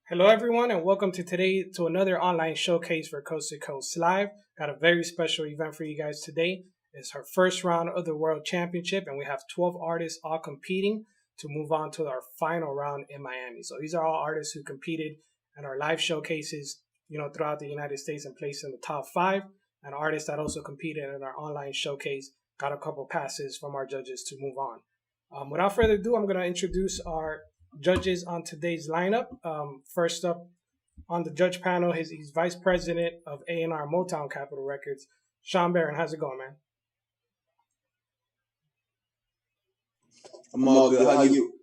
Hello, everyone, and welcome to another online showcase for Coast to Coast Live. Got a very special event for you guys today. It's our first round of the World Championship, and we have 12 artists all competing to move on to our final round in Miami. So these are all artists who competed in our live showcases, throughout the United States and placed in the top 5, and artists that also competed in our online showcase got a couple passes from our judges to move on. Without further ado, I'm going to introduce our judges on today's lineup. First up on the judge panel, he's Vice President of A&R MOTOWN Capitol Records, SHAWN Barron. How's it going, man? I'm all good. How you?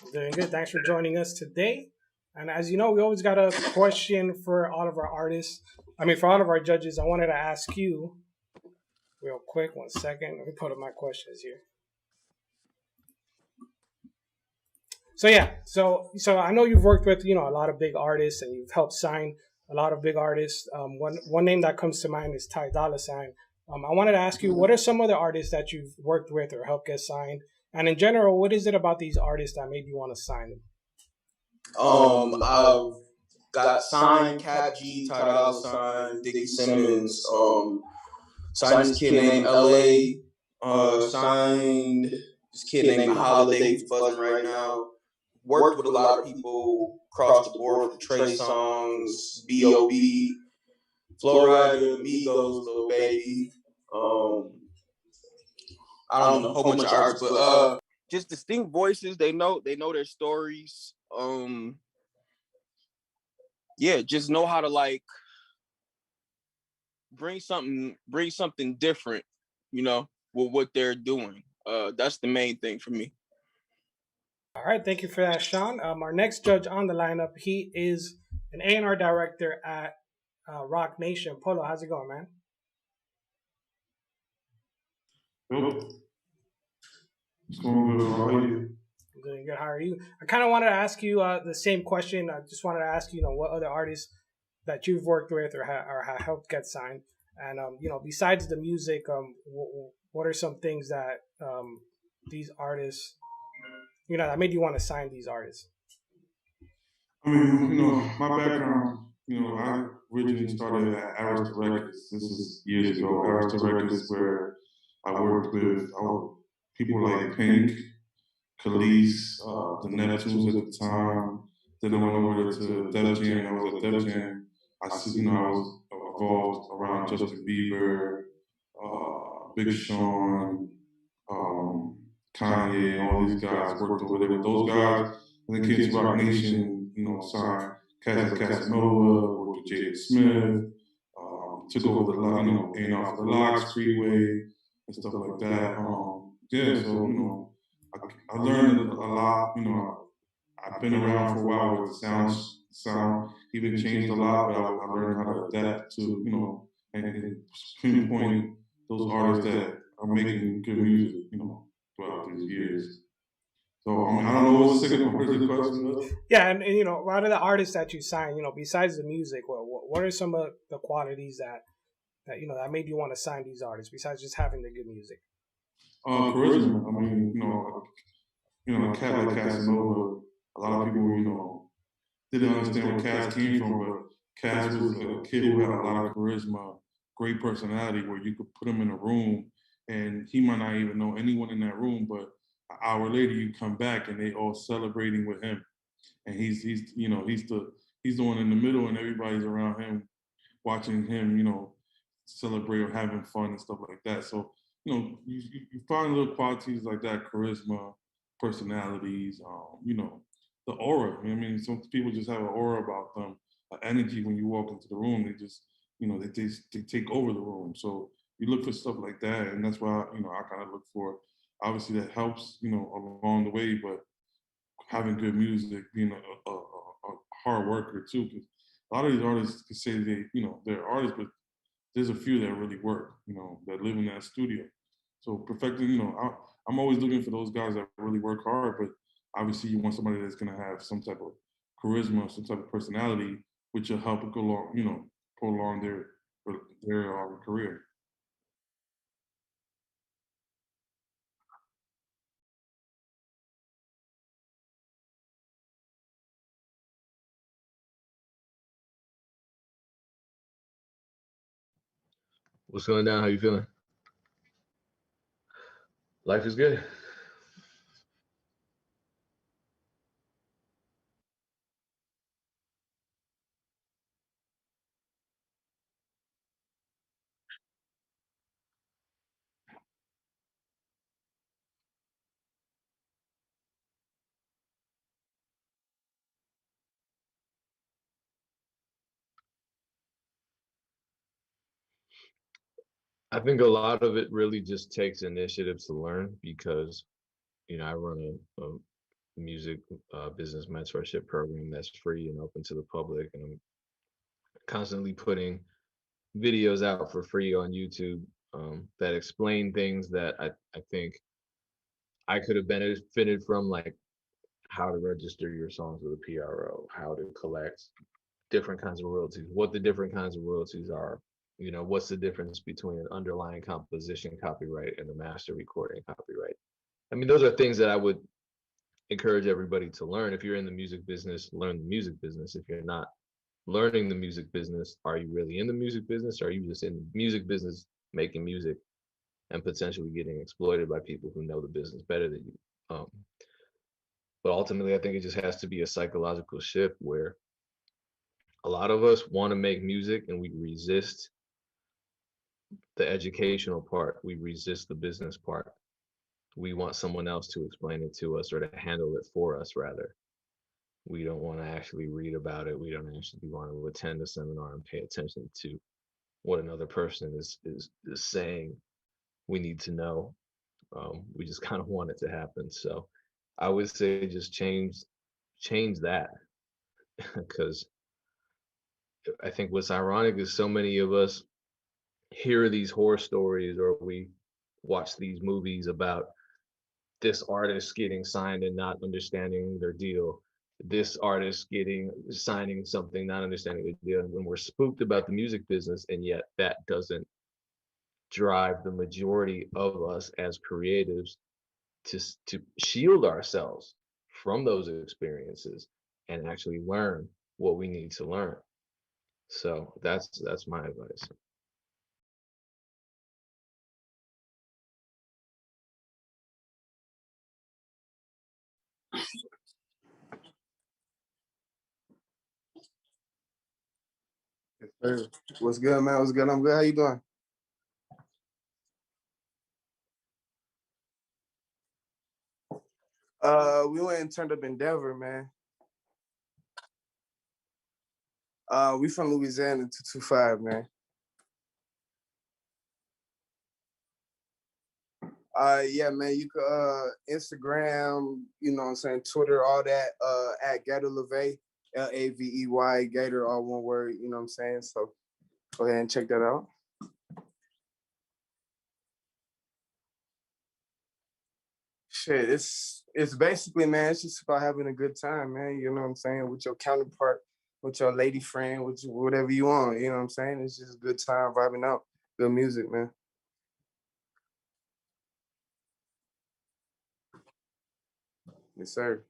I'm doing good. Thanks for joining us today. And as you know, we always got a question for all of our artists. For all of our judges. I wanted to ask you real quick. 1 second. Let me put up my questions here. So I know you've worked with a lot of big artists, and you've helped sign a lot of big artists. One name that comes to mind is Ty Dolla $ign. I wanted to ask you, what are some of the artists that you've worked with or helped get signed? And in general, what is it about these artists that made you want to sign them? I've got signed Cat G, Ty Dolla $ign, Dickie Simmons, signed this kid named LA, signed this kid named Holiday, who's buzzing right now. Worked with a lot of people across the board, from Trey Songs, B.O.B., Florida, Migos, Lil Baby. I don't know, a whole bunch of artists, but just distinct voices. They know their stories. Just know how to bring something different, with what they're doing. That's the main thing for me. All right, thank you for that, Sean. Our next judge on the lineup, he is an A&R director at Rock Nation. Polo, how's it going, man? Yep. It's going good. How are you? I'm doing good. How are you? I kind of wanted to ask you the same question. I just wanted to ask you, what other artists that you've worked with or have helped get signed, and besides the music, what are some things that these artists, that made you want to sign these artists? My background, I originally started at Arista Records. This is years ago. Arista Records, where I worked with people like Pink, Khalees, the Neptunes at the time. Then I went over to Def Jam. I was at Def Jam. I was involved around Justin Bieber, Big Sean, Kanye, all these guys. Worked over there with those guys. And then came to Rock Nation, signed Casanova, worked with Jada Smith, took over the A&R for the Locks, Freeway, and stuff like that. I learned a lot. I've been around for a while with the sound even changed a lot, but I learned how to adapt to, and pinpoint those artists that are making good music, throughout these years. So I don't know what's the second part of the question. Yeah, and a lot of the artists that you sign, besides the music, what are some of the qualities that that made you want to sign these artists besides just having the good music? Charisma. A cat like Casanova. A lot of people, didn't understand where Cass came from, but Cass was a kid who had a lot of charisma, great personality, where you could put him in a room and he might not even know anyone in that room, but an hour later you come back and they all celebrating with him, and he's the one in the middle, and everybody's around him, watching him, celebrate or having fun and stuff like that. So you find little qualities like that, charisma, personalities, the aura. Some people just have an aura about them, an energy when you walk into the room. They just, they take over the room. So you look for stuff like that, and that's why I kind of look for. Obviously, that helps along the way, but having good music, being a hard worker too, because a lot of these artists can say they're artists, but there's a few that really work, that live in that studio. So perfecting, I'm always looking for those guys that really work hard, but obviously you want somebody that's going to have some type of charisma, some type of personality, which will help go along, prolong their career. What's going down? How you feeling? Life is good. I think a lot of it really just takes initiative to learn because, you know, I run a music business mentorship program that's free and open to the public, and I'm constantly putting videos out for free on YouTube that explain things that I think I could have benefited from, like how to register your songs with a PRO, how to collect different kinds of royalties, what the different kinds of royalties are, you know, what's the difference between an underlying composition copyright and a master recording copyright. I mean, those are things that I would encourage everybody to learn. If you're in the music business, learn the music business. If you're not learning the music business, are you really in the music business? Or are you just in the music business making music and potentially getting exploited by people who know the business better than you? But ultimately, I think it just has to be a psychological shift where a lot of us want to make music and we resist the educational part. We resist the business part. We want someone else to explain it to us or to handle it for us, rather. We don't want to actually read about it. We don't actually want to attend a seminar and pay attention to what another person is saying we need to know. We just kind of want it to happen. So I would say just change that, because I think what's ironic is so many of us hear these horror stories or we watch these movies about this artist getting signed and not understanding their deal, this artist signing something, not understanding the deal, and when we're spooked about the music business, and yet that doesn't drive the majority of us as creatives to shield ourselves from those experiences and actually learn what we need to learn. So that's my advice. Yes, sir. What's good, man? What's good? I'm good. How you doing? We went and turned up in Denver, man. We from Louisiana, 225, man. Yeah, man, you could Instagram, you know what I'm saying, Twitter, all that, at Gator LaVey, LAVEY, Gator, all one word, you know what I'm saying? So go ahead and check that out. Shit, it's basically, man, it's just about having a good time, man, you know what I'm saying, with your counterpart, with your lady friend, with whatever you want, you know what I'm saying? It's just a good time vibing out, good music, man. Yes, sir.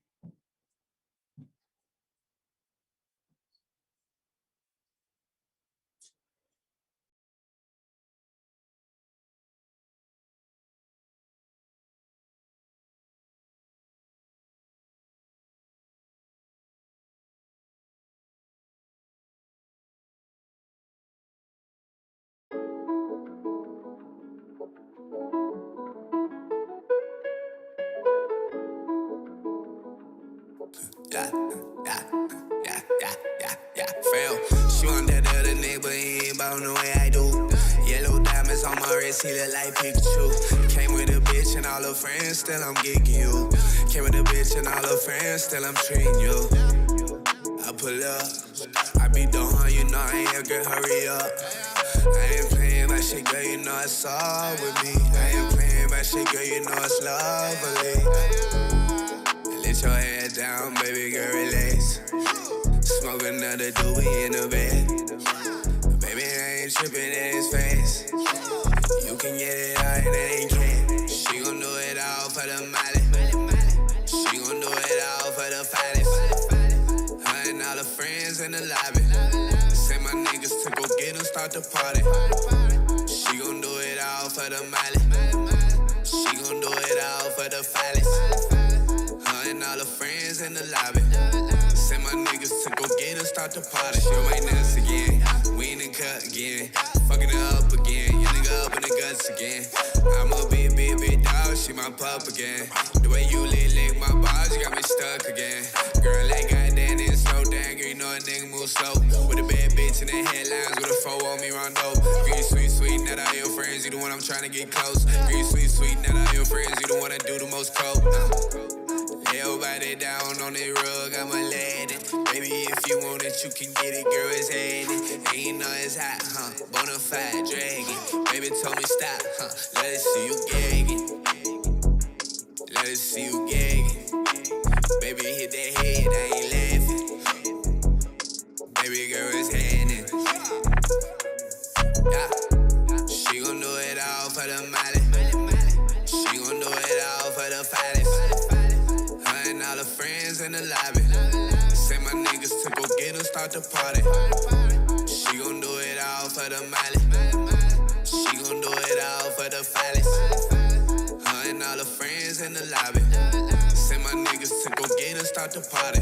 Yeah, fam. She want that other nigga, he ain't about no way I do. Yellow diamonds on my wrist, he look like Pikachu. Came with a bitch and all her friends, still I'm gigging you. Came with a bitch and all her friends, still I'm treating you. I pull up, I be doing, you know I ain't girl, hurry up. I ain't playing my shit, girl, you know it's all with me. I ain't playing my shit, girl, you know it's lovely. Let your head down, baby girl, relax. Smoke another doobie in the bed. Baby, I ain't tripping in his face. You can get it out and it ain't can. She gon' do it all for the molly. She gon' do it all for the fatties. Her and all her friends in the lobby. Say my niggas to go get them, start the party. She gon' do it all for the Miley. She gon' do it all for the phallus. Her and all her friends in the lobby. Send my niggas to go get her, start the party. She might nuts again. We in the cut again. Fucking her up again. Your nigga up in the guts again. I'm a big dog. She my pup again. The way you lick my balls, you got me stuck again. Girl, that goddamn is so dang. Girl, you know a nigga move slow. With a bad bitch in the headlines, with a foe on me rondo. Green sweet, not all your friends. You the one I'm trying to get close. Green sweet, not all your friends. You the one that do the most coke. Everybody down on the rug, I'm a lady. Baby, if you want it, you can get it, girl, it's handy. And you know it's hot, huh? Bonafide dragon. Baby told me stop, huh? Let us see you gagging. Let us see you gagging. Baby, hit that head, I ain't laughing. Baby girl, it's happening. Yeah. She gon' do it all for the Miley. She gon' do it all for the phallus. Her and all her friends in the lobby. Send my niggas to go get her, start the party. She gon' do it all for the Miley. She gon' do it all for the phallus. Her and all her friends in the lobby. Send my niggas to go get her, start the party.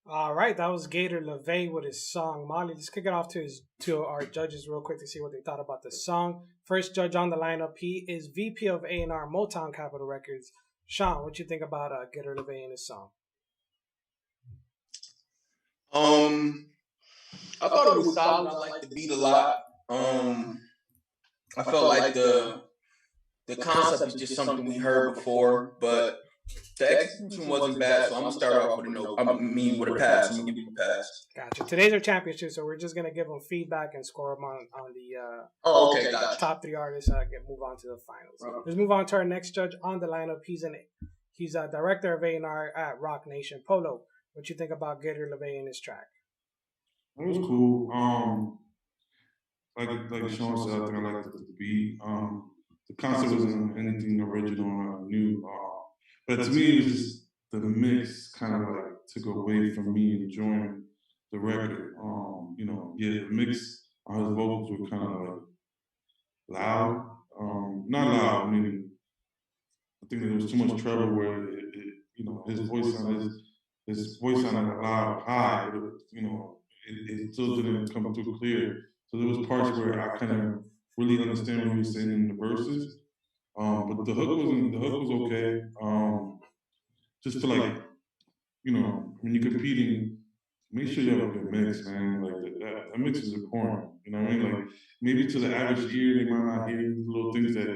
All right, that was Gator LeVay with his song Molly. Let's kick it off to our judges real quick to see what they thought about the song. First judge on the lineup, he is VP of A&R Motown Capitol Records. Sean, what you think about Gator LeVay and his song? I thought it was solid. I liked the beat a lot. I felt like the concept is just something we heard before, but the execution wasn't bad. So I'm gonna start off with a no. With a pass. I'm gonna give you a pass. Gotcha. Today's our championship, so we're just gonna give them feedback and score them on the Gotcha. top three artists. Move on to the finals. Right. Let's move on to our next judge on the lineup. He's a director of A&R at Rock Nation. Polo, what you think about Gator LeVay and his track? It was cool. Like Sean said, I think I liked the beat. The concept wasn't anything original or new. But to me, it was just the mix kind of like took away from me enjoying the record. The mix on his vocals were kind of like loud. Not loud, meaning I think there was too much treble where his voice sounded loud, high, but it still didn't come through clear. So there was parts where I kind of really understand what he was saying in the verses. But the hook was okay. Just to like, when you're competing, make sure you have a good mix, man. Like that mix is important. You know what I mean? Like maybe to the average ear, they might not hear little things that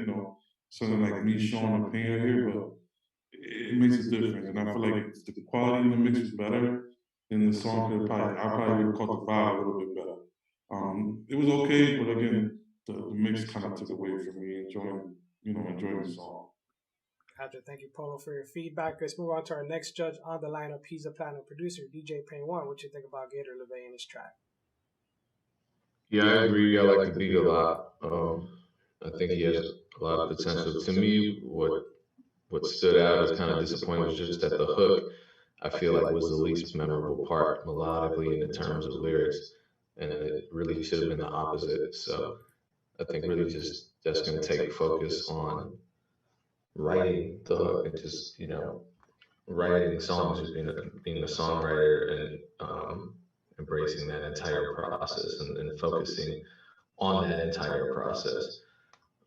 something like me, Sean, or Payne here, but it makes a difference. And I feel like if the quality in the mix was better, then the song I probably would have caught the vibe a little bit better. It was okay, but again, the mix kind of took away from me enjoying the song. Gotcha. Thank you, Polo, for your feedback. Let's move on to our next judge on the lineup. He's a platinum producer, DJ Payne One. What you think about Gator LeVay and his track? Yeah, I agree. I like the beat a lot. I think he has a lot of potential. To me, what stood out as kind of disappointing was just that the hook, I feel like, was the least memorable part melodically and in terms of lyrics, and it really should have been the opposite. So I think really just that's going to take focus on writing the hook and just writing songs, just being a songwriter and embracing that entire process and focusing on that entire process.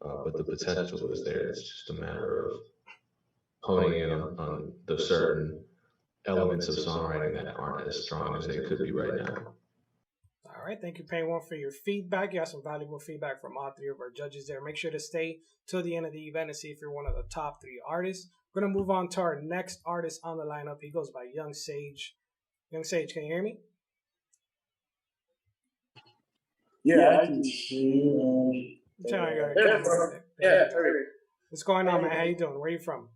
But the potential is there. It's just a matter of honing in on the certain elements of songwriting that aren't as strong as they could be right now. All right, thank you, Pain One, for your feedback. You have some valuable feedback from all three of our judges there. Make sure to stay till the end of the event and see if you're one of the top 3 artists. We're going to move on to our next artist on the lineup. He goes by Young Sage. Young Sage, can you hear me? Yeah, I can hear you. Yeah. What's going on, man? How you doing? Where are you from?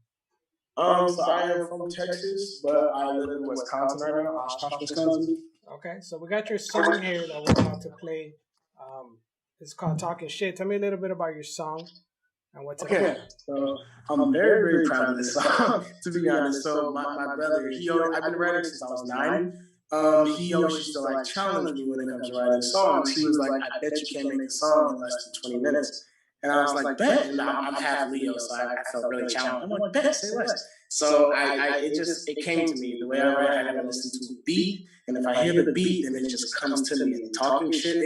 So I am from Texas, but I live in Wisconsin right now, Oshkosh, Wisconsin. Okay, so we got your song here that we're about to play. It's called Talking Shit. Tell me a little bit about your song and what's okay. So I'm very, very proud of this song, to be honest. So my brother, I've been writing since I was 9. He always used to like challenge me when it comes to writing songs. He was like, I bet you can't make a song in less than 20 minutes. And I was like, bet. And I'm half Leo, so I felt really challenged. I'm like, bet, say less. So it came to me. The way I write, I gotta listen to a beat. And if I hear the beat, then it just comes to me. And talking shit,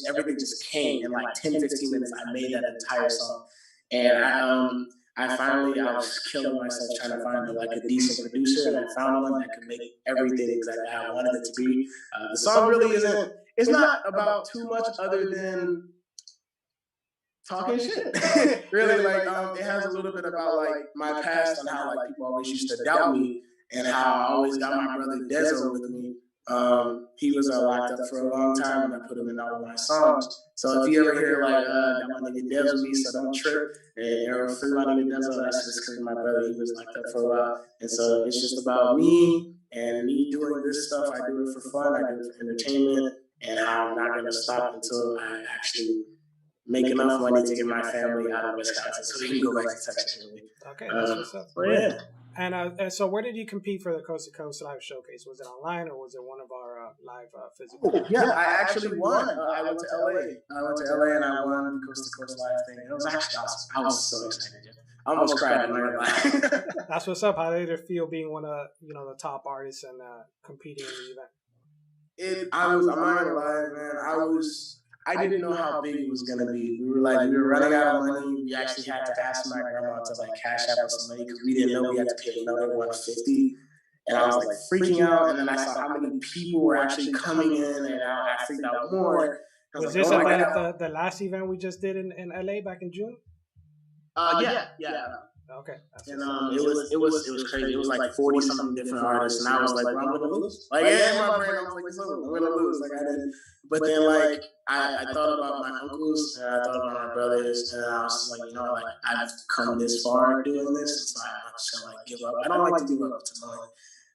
everything just came. In like 10, 15 minutes, I made that entire song. And I was killing myself trying to find like a decent producer, and I found one that could make everything exactly how I wanted it to be. The song really it's not about too much other than talking shit. Really, like it has a little bit about like my past and how like people always used to doubt me, and how I always got my brother Dezo with me. He was locked up for a long time, and I put him in all of my songs. So if you ever hear like that my nigga Dev's with me, so don't trip, and free my nigga Dezo, that's just because my brother, he was locked up for a while. And so it's just about me and me doing this stuff. I do it for fun, I do it for entertainment, and how I'm not gonna stop until I actually make enough money to get my family out of Wisconsin so we can go back to Texas. Okay, that's what's up. Yeah. And so where did you compete for the Coast to Coast Live Showcase? Was it online or was it one of our live physical? Yeah, I actually won. I went to LA and I won the Coast to Coast Live thing. It was actually awesome. I was so excited. I almost cried in my life. That's what's up. How did it feel being one of the top artists and competing in the event? I'm not gonna lie, man. I didn't know how big it was gonna be. We were running out of money. We actually had to ask my grandma to like cash out us some money because we didn't know we had to pay another $150. And I was like freaking out. And then I saw how many people were actually coming in, and I freaked out more. Was this about the last event we just did in LA back in June? Yeah. Okay. And it was crazy. It was like 40 something different artists, and I was like, well, I'm gonna lose. Like in my brain, I was like, I'm gonna lose. Like I didn't. But then like I thought about my uncles and I thought about my brothers, and I was just like, like I've come this far doing this, so I'm not just gonna like give up. I don't like to give up to money.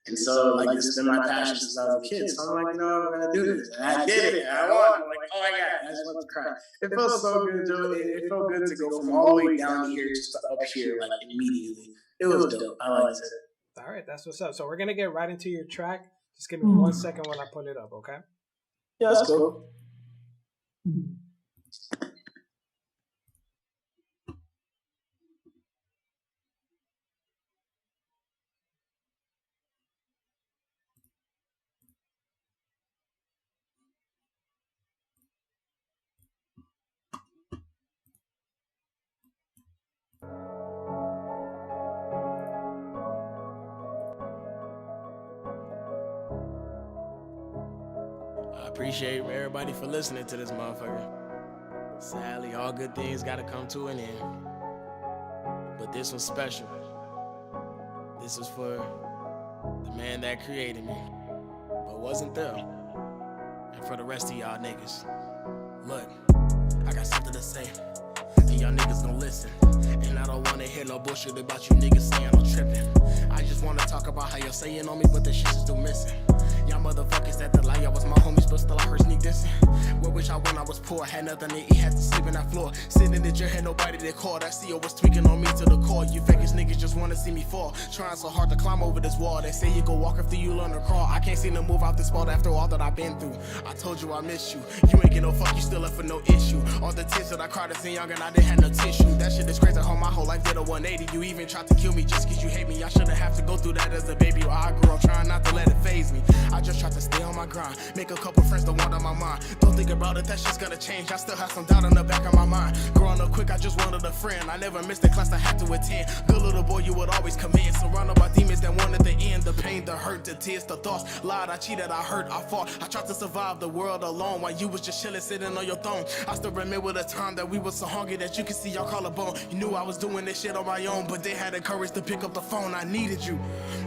And so like this has been my passion since I was a kid. So I'm like, I'm gonna do this. And I did it. And I won. I'm like, oh my God, I just want to cry. It felt so good, Joe. It felt good to go from all the way down here just to up here, like immediately. It was dope. I liked it. All right, that's what's up. So we're gonna get right into your track. Just give me 1 second while I pull it up, okay? Yeah, that's cool. I appreciate everybody for listening to this motherfucker. Sadly, all good things gotta come to an end. But this one's special. This is for the man that created me, but wasn't there. And for the rest of y'all niggas. Look, I got something to say, and y'all niggas gon' listen. And I don't wanna hear no bullshit about you niggas saying I'm trippin'. I just wanna talk about how you're saying on me, but the shit is still missing. Y'all motherfuckers that lie, y'all was my homies, but still I heard sneak dissing. Where wish I when I was poor, had nothing to eat, had to sleep in that floor. Sitting in the chair, had nobody to call. That CEO was tweaking on me to the core. You fakest niggas just wanna see me fall. Trying so hard to climb over this wall. They say you go walk after you learn to crawl. I can't seem to move out this spot after all that I've been through. I told you I miss you. You ain't get no fuck, you still left for no issue. All the tears that I cried as a young and I didn't have no tissue. That shit is crazy, how my whole life did a 180. You even tried to kill me just cause you hate me. I shouldn't have to go through that as a baby, or I grew up trying not to let it faze me. I just tried to stay on my grind, make a couple friends that want on my mind. Don't think about it, that shit's gonna change. I still have some doubt in the back of my mind. Growing up quick, I just wanted a friend. I never missed a class I had to attend. Good little boy, you would always come in. Surrounded by demons that wanted the end. The pain, the hurt, the tears, the thoughts. Lied, I cheated, I hurt, I fought. I tried to survive the world alone while you was just chilling, sitting on your throne. I still remember the time that we was so hungry that you could see your collarbone. You knew I was doing this shit on my own, but they had the courage to pick up the phone. I needed you,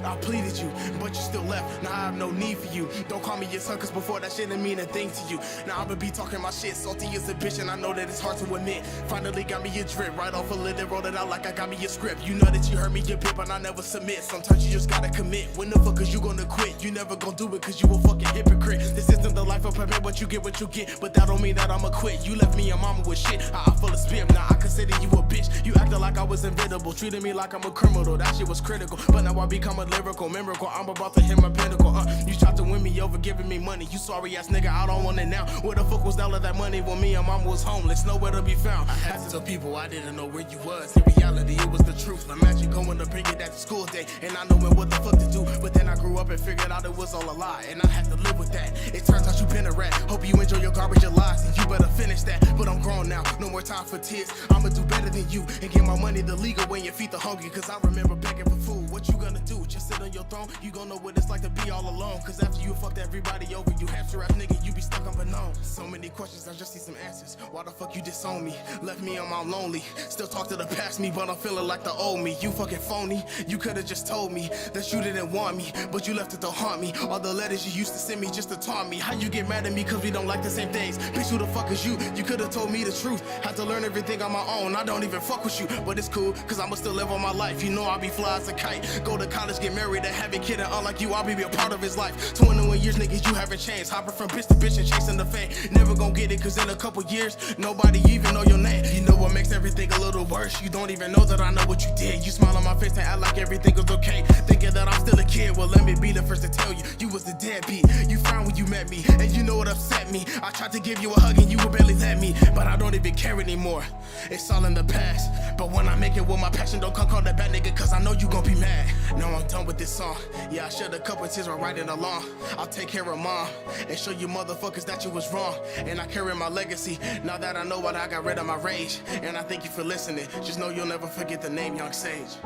I pleaded you, but you still left. Now I have no need for you. Don't call me your son, cause before that shit didn't mean a thing to you. Now I'ma be talking my shit, salty as a bitch, and I know that it's hard to admit. Finally got me a drip, right off a lid and wrote it out like I got me a script. You know that you heard me get bit, but I never submit. Sometimes you just gotta commit. When the fuck is you gonna quit? You never gonna do it cause you a fucking hypocrite. This isn't the life of prepare, but you get what you get. But that don't mean that I'ma quit. You left me and mama with shit, I full of spit. Now I consider you a bitch. You acted like I was invisible, treated me like I'm a criminal. That shit was critical, but now I become a lyrical miracle. I'm about to hit my pinnacle. You tried to win me over, giving me money. You sorry ass nigga, I don't want it now. Where the fuck was all of that money when me and mama was homeless? Nowhere to be found. I had to tell people I didn't know where you was. In reality, it was the truth. Imagine going to bring it at the school day and not knowing what the fuck to do. But then I grew up and figured out it was all a lie, and I had to live with that. It turns out you been a rat. Hope you enjoy your garbage and lies, and you better finish that. But I'm grown now, no more time for tears. I'ma do better than you and get my money the legal way and feed the hungry. Cause I remember begging for food. What you gonna do? Just sit on your throne? You gon' know what it's like to be all alone. Cause after you fucked everybody over, you hamster ass nigga, you be stuck unbeknown. So many questions, I just need some answers. Why the fuck you disown me? Left me on my lonely. Still talk to the past me, but I'm feeling like the old me. You fucking phony. You could've just told me that you didn't want me, but you left it to haunt me. All the letters you used to send me just to taunt me. How you get mad at me cause we don't like the same things? Bitch, who the fuck is you? You could've told me the truth. Had to learn everything on my own. I don't even fuck with you, but it's cool, cause I'ma still live on my life. You know I'll be fly as a kite. Go to college, get married, and have a kid, and unlike you, I'll be a part of his life. 21 years, niggas, you haven't changed. Hopping from bitch to bitch and chasing the fame. Never gon' get it, cause in a couple years, nobody even know your name. You know what makes everything a little worse? You don't even know that I know what you did. You smile on my face and act like everything was okay, thinking that I'm still a kid. Well, let me be the first to tell you, you was the deadbeat. You frowned when you met me, and you know what upset me. I tried to give you a hug and you would barely let me, but I don't even care anymore. It's all in the past. But when I make it with my passion, don't come call that bad nigga, cause I know you gon' be mad. Now I'm done with this song. Yeah, I shed a couple tears while writing along. I'll take care of mom and show you motherfuckers that you was wrong. And I carry my legacy. Now that I know what, I got rid of my rage. And I thank you for listening. Just know you'll never forget the name Young Sage.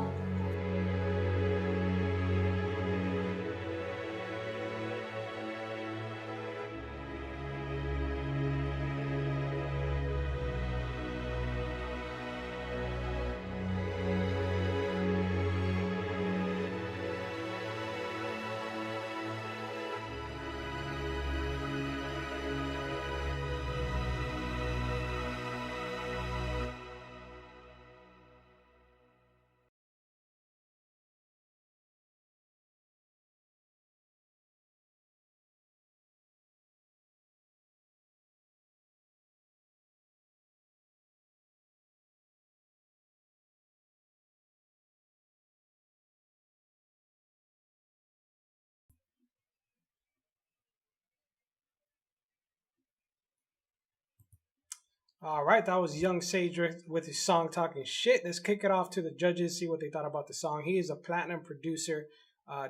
All right, that was Young Sage with his song Talking Shit. Let's kick it off to the judges, see what they thought about the song. He is a platinum producer.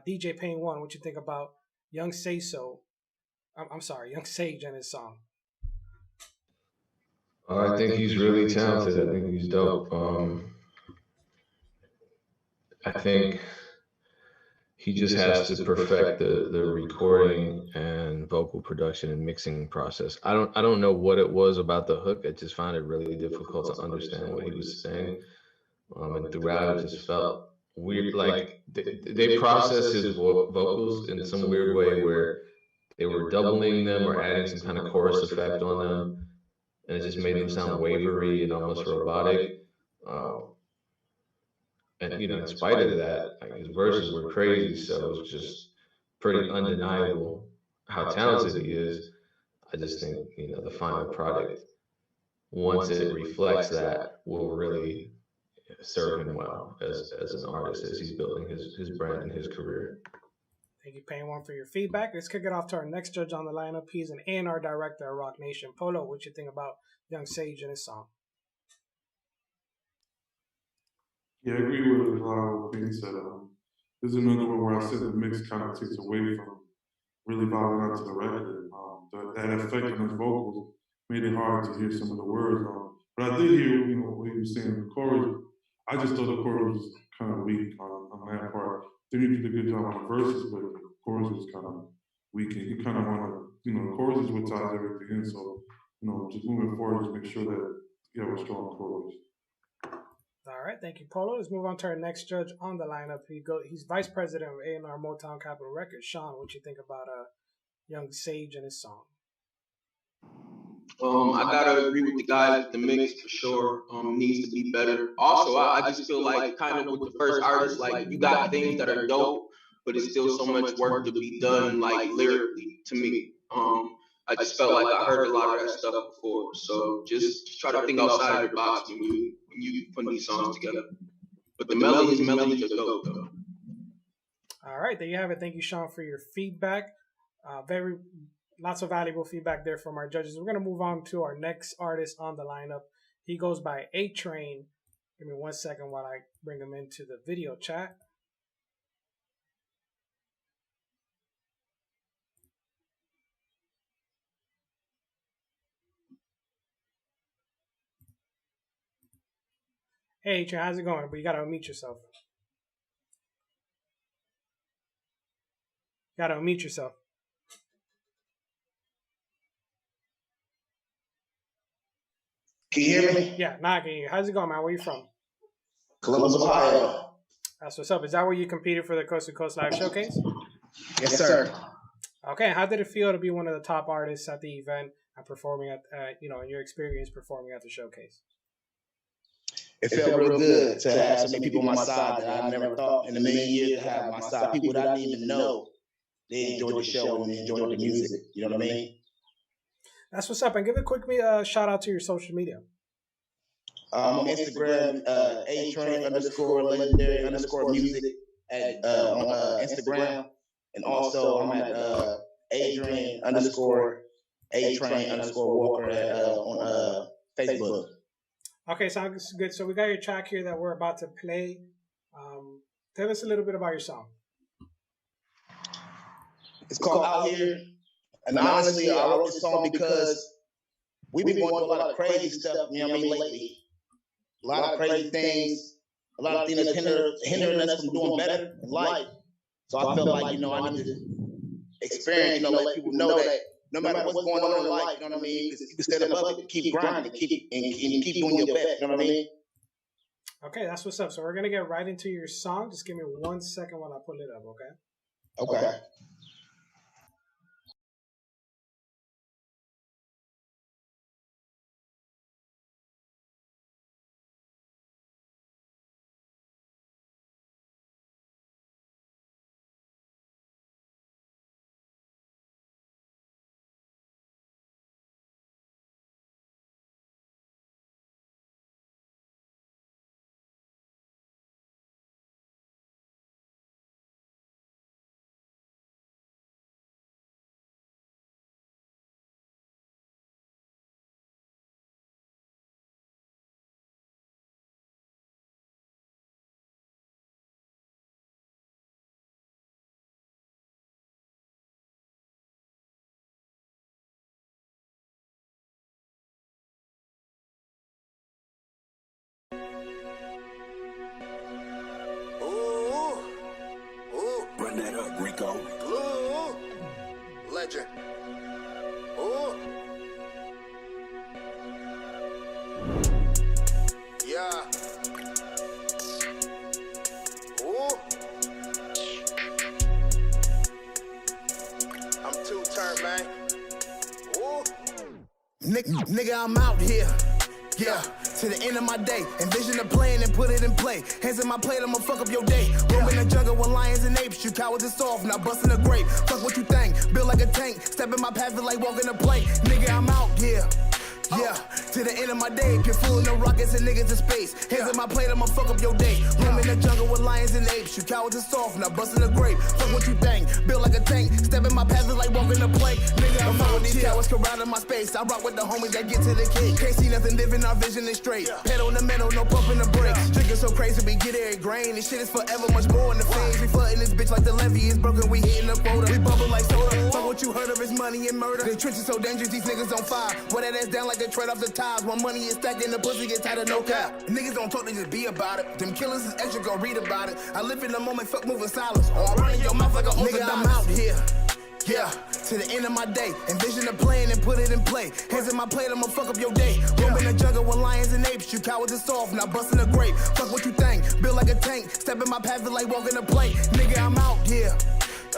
DJ Pain One, what you think about Young Sage? I'm sorry, Young Sage and his song. I think he's really talented. I think he's dope. I think he just has to perfect the recording and vocal production and mixing process. I don't know what it was about the hook. I just found it really difficult to understand what he was saying. And throughout it just felt weird. Like they processed his vocals in some weird way where they were doubling them or adding some kind of chorus effect on them, and it just made them sound wavery and almost robotic. And in spite of that, like his verses were crazy, so it was just pretty undeniable how talented he is. I just think the final product, once it reflects that, will really serve him well as an artist as he's building his brand and his career. Thank you, Pain One, for your feedback. Let's kick it off to our next judge on the lineup. He's an A&R director at Rock Nation. Polo, what you think about Young Sage and his song? Yeah, I agree with a lot of what Pink said. This is another one where I said the mix kind of takes away from really vibing out to the record. That effect on his vocals made it hard to hear some of the words. But I did hear, what were saying the chorus, I just thought the chorus was kind of weak on that part. Then you did a good job on the verses, but the chorus was kind of weak. And you kind of want to, the chorus is what ties everything in. So, just moving forward, just make sure that you have a strong chorus. All right, thank you, Polo. Let's move on to our next judge on the lineup. He's Vice President of A&R Motown Capitol Records. Sean, what you think about Young Sage and his song? I gotta agree with the guys. The mix for sure needs to be better. Also, I just feel like kind of with the first artist, like you got things that are dope, but it's still so much work to be done, like lyrically to me. I just felt like I heard a lot of that stuff before. So just try to think outside your box when you put these songs together. But the melodies are dope though. All right, there you have it. Thank you, Sean, for your feedback. Lots of valuable feedback there from our judges. We're going to move on to our next artist on the lineup. He goes by A-Train. Give me 1 second while I bring him into the video chat. Hey, A-Train, how's it going? But you got to unmute yourself. Can you hear me? Yeah, now I can hear you. How's it going, man? Where you from? Columbus, Ohio. That's what's up. Is that where you competed for the Coast to Coast Live Showcase? Yes, sir. Okay, how did it feel to be one of the top artists at the event and performing at, in your experience performing at the showcase? It felt real good to have so many people on my side that I never thought in a million years to have on my side. People that I didn't even know, they enjoyed the show and they enjoyed the music. You know what I mean? That's what's up. And give a quick shout out to your social media. On Instagram, A-Train_legendary_music on Instagram. And also I'm at Adrian_A-Train_Walker on Facebook. Okay, sounds good. So we got your track here that we're about to play. Tell us a little bit about your song. It's called Out Here. And honestly, I wrote this song because we've been going through a lot of crazy stuff, lately. A lot of crazy things, a lot of things that's hindering us from doing better in life. So I felt like, I need to experience, let people know that no matter what's going on in life, you know what I mean? You can stay above it, keep grinding, keep doing your best, you know what I mean? Okay, that's what's up. So we're going to get right into your song. Just give me 1 second while I pull it up, okay? Okay. Run that up, Rico. Ooh, legend. Ooh. Yeah. Ooh. I'm two-turn, man. Ooh. Nigga, I'm out here. Yeah, to the end of my day. Envision a plan and put it in play. Hands in my plate, I'ma fuck up your day. Roam in the jungle with lions and apes. You cowards is soft, not busting a grape. Fuck what you think, build like a tank. Step in my path, feel like walking a plank. Nigga, I'm out here. Yeah, to the end of my day. If you're fooling no rockets and niggas in space. Hands in my plate, I'ma fuck up your day. Roam in the jungle with lions and apes. You cowards is soft, not busting a grape. Fuck what you think, build like a tank. Step in my path, feel like walking a plank. Nigga, I'm out these cowards surrounding my space. I rock with the homies that get to the cake. Can't see nothing living, our vision is straight. Pedal in the metal, no pumping the brakes. Drinking so crazy, we get every grain. This shit is forever, much more in the phase. We flooding this bitch like the levee is broken. We hitting the quota. We bubble like soda. Fuck what you heard of is money and murder. The trenches so dangerous, these niggas on fire. Wear that ass down like they trade off the tires. When money is stacked and the pussy gets tighter, no cap. Niggas don't talk, they just be about it. Them killers is extra, go read about it. I live in the moment, fuck moving silence. Or I run in your mouth like an nigga, I'm out here. Yeah, to the end of my day. Envision a plan and put it in play. Hands in my plate, I'ma fuck up your day. Roam in the jungle with lions and apes. You cowards are soft, not busting a grape. Fuck what you think, build like a tank. Step in my path, like walking a plank. Nigga, I'm out here.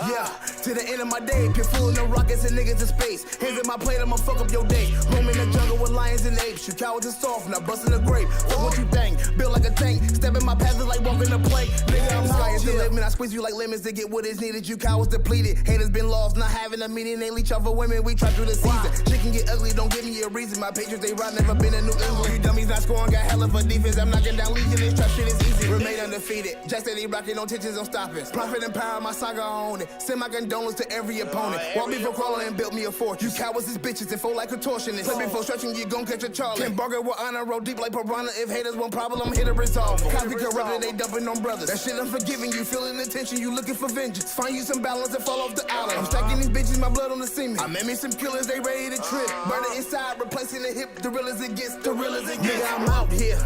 Yeah, to the end of my day. If you're fooling the rockets and niggas in space. Hands in my plate, I'ma fuck up your day. Roam in the jungle with lions and apes. You cowards are soft, not busting a grape. Fuck what you think, build like a tank. Step in my path, like walking a plank. Nigga, I'm out here. Limit, I squeeze you like lemons to get what is needed. You cowards depleted. Haters been lost, not having a meeting. They leech off for women, we try through the season. Shit can get ugly, don't give me a reason. My Patriots, they ride, never been in New England. You dummies not scoring, got hell of a defense. I'm knocking down legion, this trap shit is easy. Remain undefeated. Jack said he rocking, no tensions, don't stop it. Profit and power, my saga on it. Send my condolence to every opponent. Walk before crawling and built me a fortress. You cowards is bitches and fold like contortionists. Play before stretching, you gon' catch a Charlie. Can't bargain with honor, roll deep like Piranha. If haters want problem, I'm here to resolve. Copy corrupted, they dumping on brothers. That shit unforgiving, you feeling the tension, you looking for vengeance. Find you some balance and fall off the island. I'm stacking these bitches, my blood on the semen. I made me some killers, they ready to trip. Burn it inside, replacing the hip. The real as it gets, the real as it gets. Nigga, I'm out here.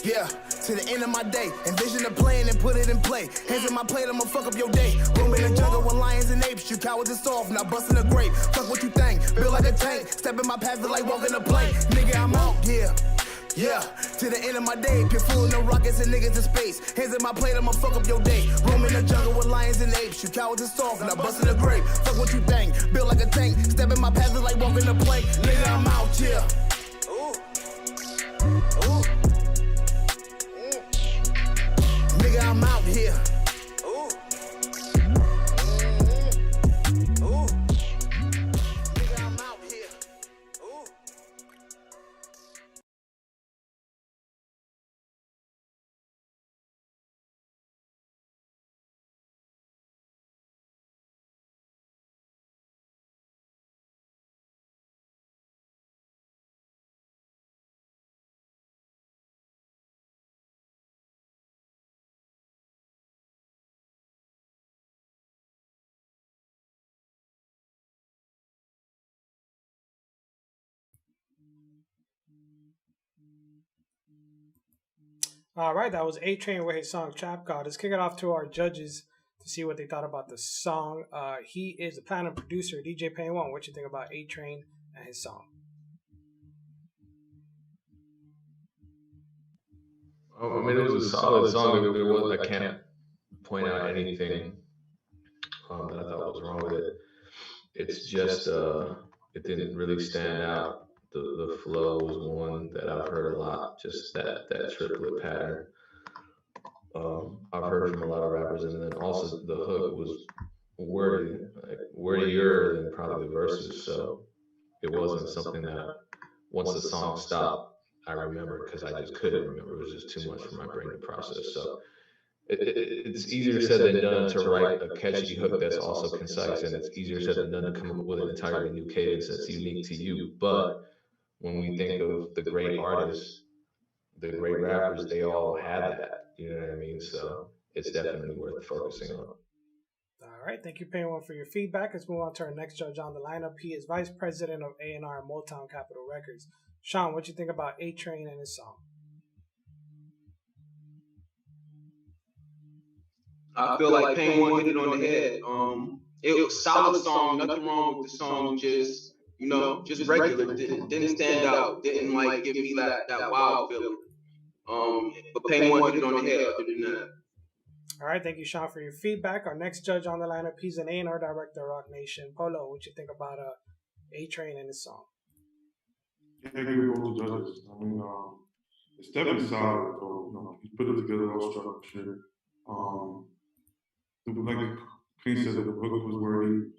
Yeah, to the end of my day. Envision a plan and put it in play. Hands in my plate, I'ma fuck up your day. Roam in the jungle with lions and apes. You cowards are soft, not busting a grape. Fuck what you think, build like a tank. Step in my path, like walking a plank. Nigga, I'm out here. Yeah, to the end of my day. If you're fooling the rockets and niggas in space. Hands in my plate, I'ma fuck up your day. Roam in the jungle with lions and apes. You cowards are soft, not busting a grape. Fuck what you think, build like a tank. Step in my path, like walking a plank. Nigga, I'm out here. Ooh. Ooh. Nigga, I'm out here. Ooh. Ooh. Nigga, I'm out here. Ooh. All right, that was A Train with his song Trap God. Let's kick it off to our judges to see what they thought about the song. He is the platinum producer, DJ Pain One. What you think about A Train and his song? I mean, it was a solid song. There was, I can't point out anything that I thought was wrong with it. It's just it didn't really stand out. The flow was one that I've heard a lot. Just that triplet pattern. I've heard from a lot of rappers, and then also the hook was wordier than probably the verses. So it wasn't something that once the song stopped, I remembered, because I just couldn't remember. It was just too much for my brain to process. So it's easier said than done to write a catchy hook that's also concise, and it's easier said than done to come up with an entirely new cadence that's unique to you. But when we think of the great artists, the great rappers, they all had that. You know what I mean? So it's definitely worth focusing on. All right, thank you, Pain One, for your feedback. Let's move on to our next judge on the lineup. He is Vice President of A&R at MOTOWN Capitol Records. Sean, what you think about A Train and his song? I feel like Pain One hit it on the head. It was a solid song, nothing wrong with the song, just, you know, just regular. Didn't stand out, didn't like give me that wow feeling. But Pain One hit it on the head other than that. All right, thank you, Sean, for your feedback. Our next judge on the lineup, he's an A&R director, Rock Nation. Polo, what you think about A Train and his song? I agree with both the judges. I mean, it's definitely solid, though. You know, he put it together well structured. Like Payne said, the hook was wordy,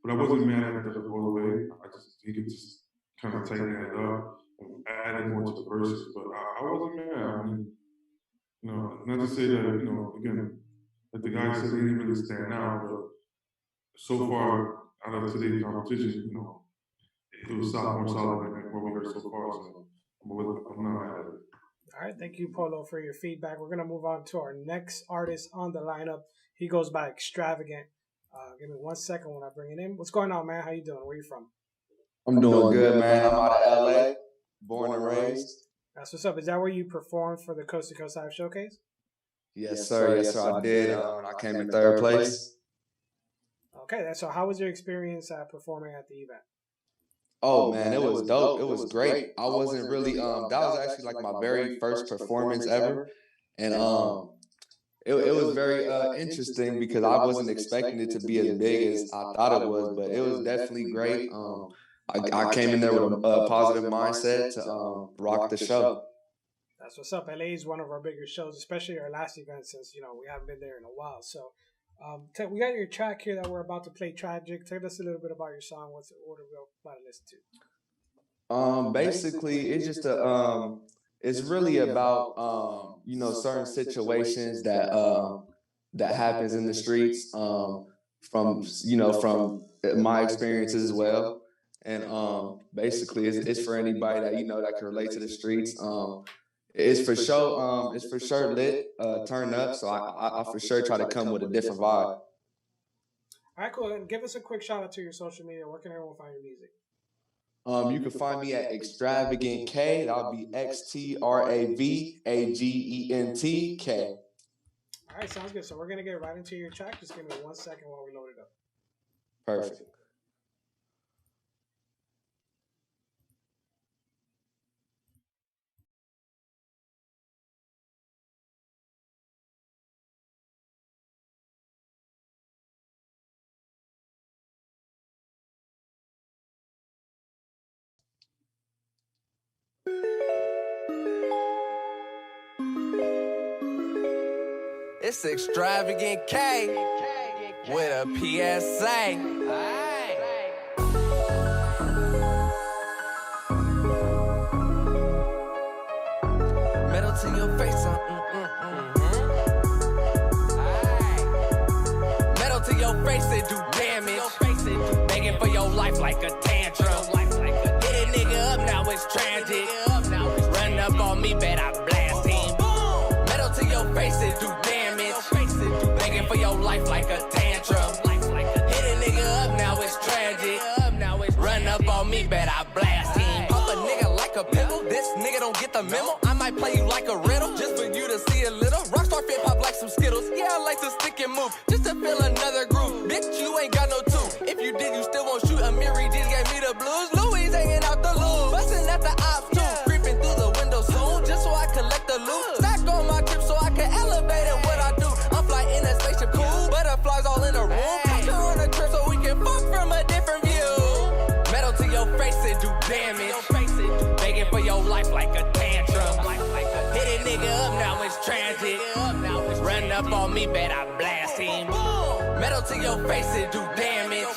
but I wasn't mad at the whole way. He could just kind of tighten it up and add more to the verses, but I wasn't mad. I mean, you know, not to say that, you know, again, like the guy said, he didn't really stand out, but so far out of today's competition, you know, it was more solid than what we heard so far, so I'm not mad at it. All right, thank you, Polo, for your feedback. We're going to move on to our next artist on the lineup. He goes by Extravagant. Give me 1 second when I bring it in. What's going on, man? How you doing? Where you from? I'm doing good, man. I'm out of LA, born and raised. That's what's up. Is that where you performed for the Coast to Coast Live Showcase? Yes, sir. Yes, sir. I did. I came in third place. Okay. So how was your experience performing at the event? Oh man, it was dope. It was great. I wasn't really that was actually like my very first performance ever, and it was very interesting because I wasn't expecting it to be as big as I thought it was, but it was definitely great. I came in there with a positive mindset to rock the show. That's what's up. LA is one of our bigger shows, especially our last event, since we haven't been there in a while. So we got your track here that we're about to play, Tragic. Tell us a little bit about your song. What's the order we'll plan to listen to? Basically, it's just it's really about certain situations that that happens in the streets from my experiences as well, and basically it's for anybody that that can relate to the streets. It's for sure lit, turn up. So I for sure try to come with a different vibe. All right, cool. And give us a quick shout out to your social media. Where can everyone find your music? You can find me at Extravagant K. That'll be XTRAVAGENTK. All right, sounds good. So we're gonna get right into your track. Just give me 1 second while we load it up. Perfect. It's Extravagant K with a PSA. Metal to your face, metal to your face, it do damage. Begging for your life like a tantrum. Hit a nigga up, now it's tragic. Run up on me, bet I blast him. Metal to your face, it do damage. Begging for your life like a tantrum. Hit a nigga up, now it's tragic. Run up on me, bet I blast him. Pop a nigga like a pimple, this nigga don't get the memo. I might play you like a riddle, just for you to see a little. Rockstar fit pop like some Skittles, yeah, I like to stick and move, just to feel another groove. Bitch, you ain't got no two. If you did, you still won't shoot. Amiri just gave me the blues. Louis hanging out the loop, busting at the ops too. Creeping through the window soon, just so I collect the loot. Stack on my trip so I can elevate it. What I do, I'm flying in a spaceship, cool. Butterflies all in a room. Come on a trip so we can fuck from a different view. Metal to your face, it do damage. Begging for your life like a tantrum. Hit a nigga up, now it's tragic. Run up on me, bet I blast him. Metal to your face, it do damage.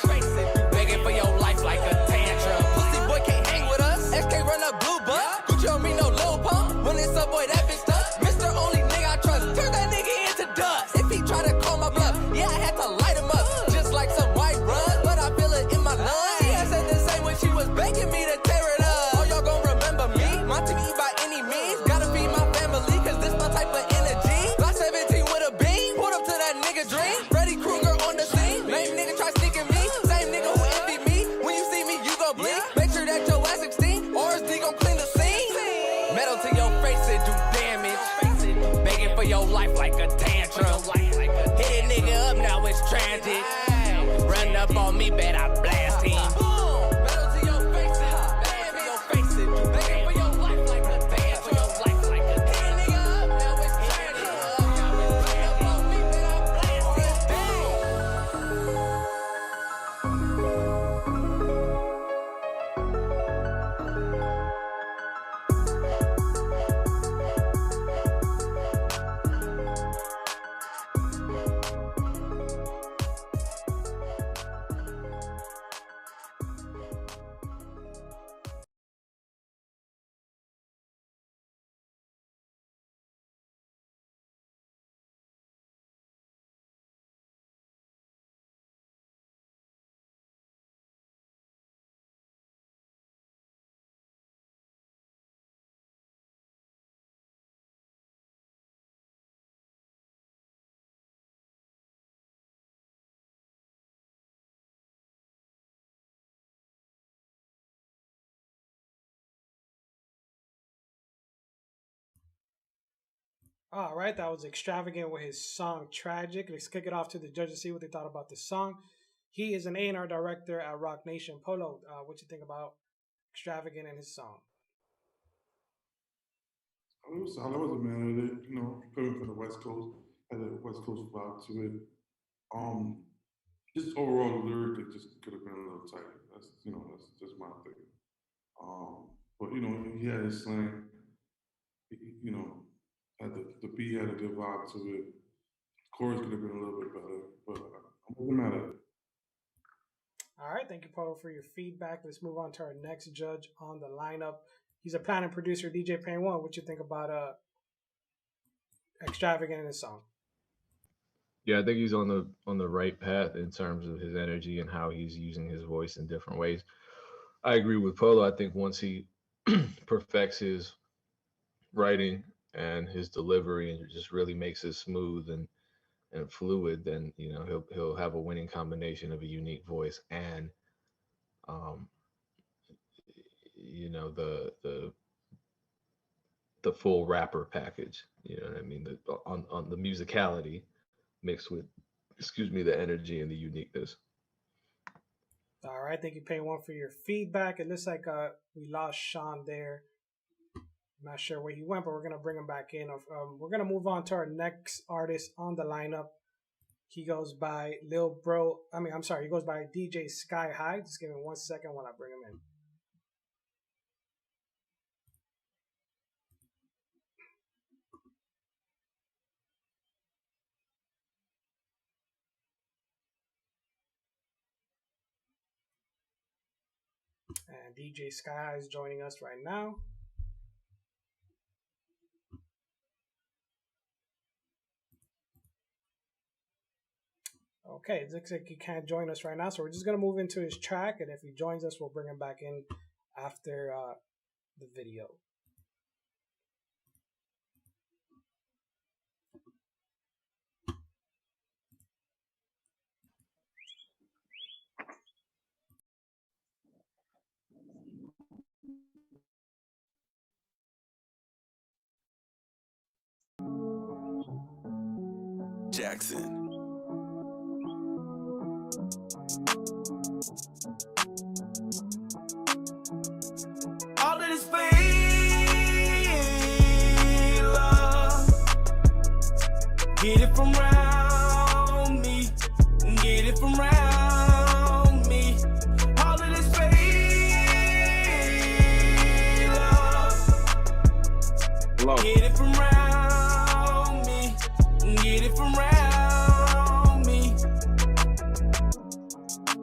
Begging for your life like a tantrum. Pussy boy can't hang with us. SK run up blue buck. Gucci on me, no Lil Pump. When it's up, boy, that bitch stuck. Mr. Only nigga I trust. Turn that nigga into dust. If he try to call my bluff, yeah, I had to light him up. Just like some white run, but I feel it in my lungs. She had said the same when she was begging me to tear it up. Oh, y'all gon' remember me? My TV by any means. Gotta feed my family, cause this my type of energy. Block 17 with a beam. Pulled up to that nigga dream. Freddy Krueger on the scene. Lame nigga try sneaking me. Same nigga who envy me. When you see me, you gon' blink. Make sure that your ass 16 or SD gon' clean the scene. Metal to your face, it do damage. Begging for your life like a tantrum. Hit a nigga up, now it's tragic. Run up on me, bet I blast him. Metal to your face, it do begging for your life like a tantrum. Hit a nigga up, now it's tragic. Run up on me, bet I blast All right, that was Extravagant with his song Tragic. Let's kick it off to the judges, see what they thought about this song. He is an A&R director at Rock Nation. Polo, what you think about Extravagant and his song? It was solid. I wasn't mad at it. You know, coming from the West Coast, had a West Coast vibe to it. Just overall, the lyric, it just could have been a little tighter. That's that's just my thing. But he had his slang. You know, had the beat had a good vibe to it. The chorus could have been a little bit better, but I wasn't mad at it. All right, thank you, Polo, for your feedback. Let's move on to our next judge on the lineup. He's a platinum producer, DJ Pain One. What you think about Extravagant in his song? Yeah, I think he's on the right path in terms of his energy and how he's using his voice in different ways. I agree with Polo. I think once he perfects his writing and his delivery and just really makes it smooth and fluid, then he'll have a winning combination of a unique voice and the full rapper package. You know what I mean? On the musicality mixed with the energy and the uniqueness. All right, thank you, Pain One, for your feedback. It looks like we lost Sean there. I'm not sure where he went, but we're gonna bring him back in. We're gonna move on to our next artist on the lineup. He goes by he goes by DJ Sky High. Just give me 1 second while I bring him in. And DJ Sky High is joining us right now. Okay, it looks like he can't join us right now, so we're just going to move into his track, and if he joins us, we'll bring him back in after the video. Jackson. All of this fame, love, get it from round me, get it from round me. All of this fame, love, get it from round me, get it from round me.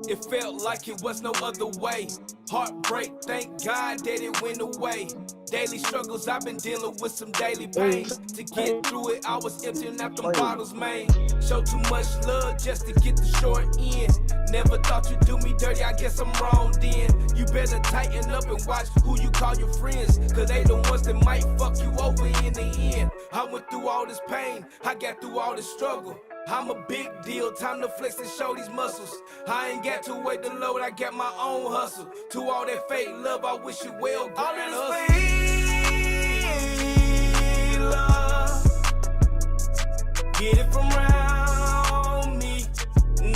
It felt like it was no other way. Heartbreak, thank God that it went away. Daily struggles, I've been dealing with some daily pain. To get through it, I was emptying out them bottles, man. Show too much love just to get the short end. Never thought you'd do me dirty, I guess I'm wrong then. You better tighten up and watch who you call your friends, cause they the ones that might fuck you over in the end. I went through all this pain, I got through all this struggle. I'm a big deal, time to flex and show these muscles. I ain't got to wait to load, I got my own hustle. To all that fake love, I wish you well, all this fake love, get it from round me,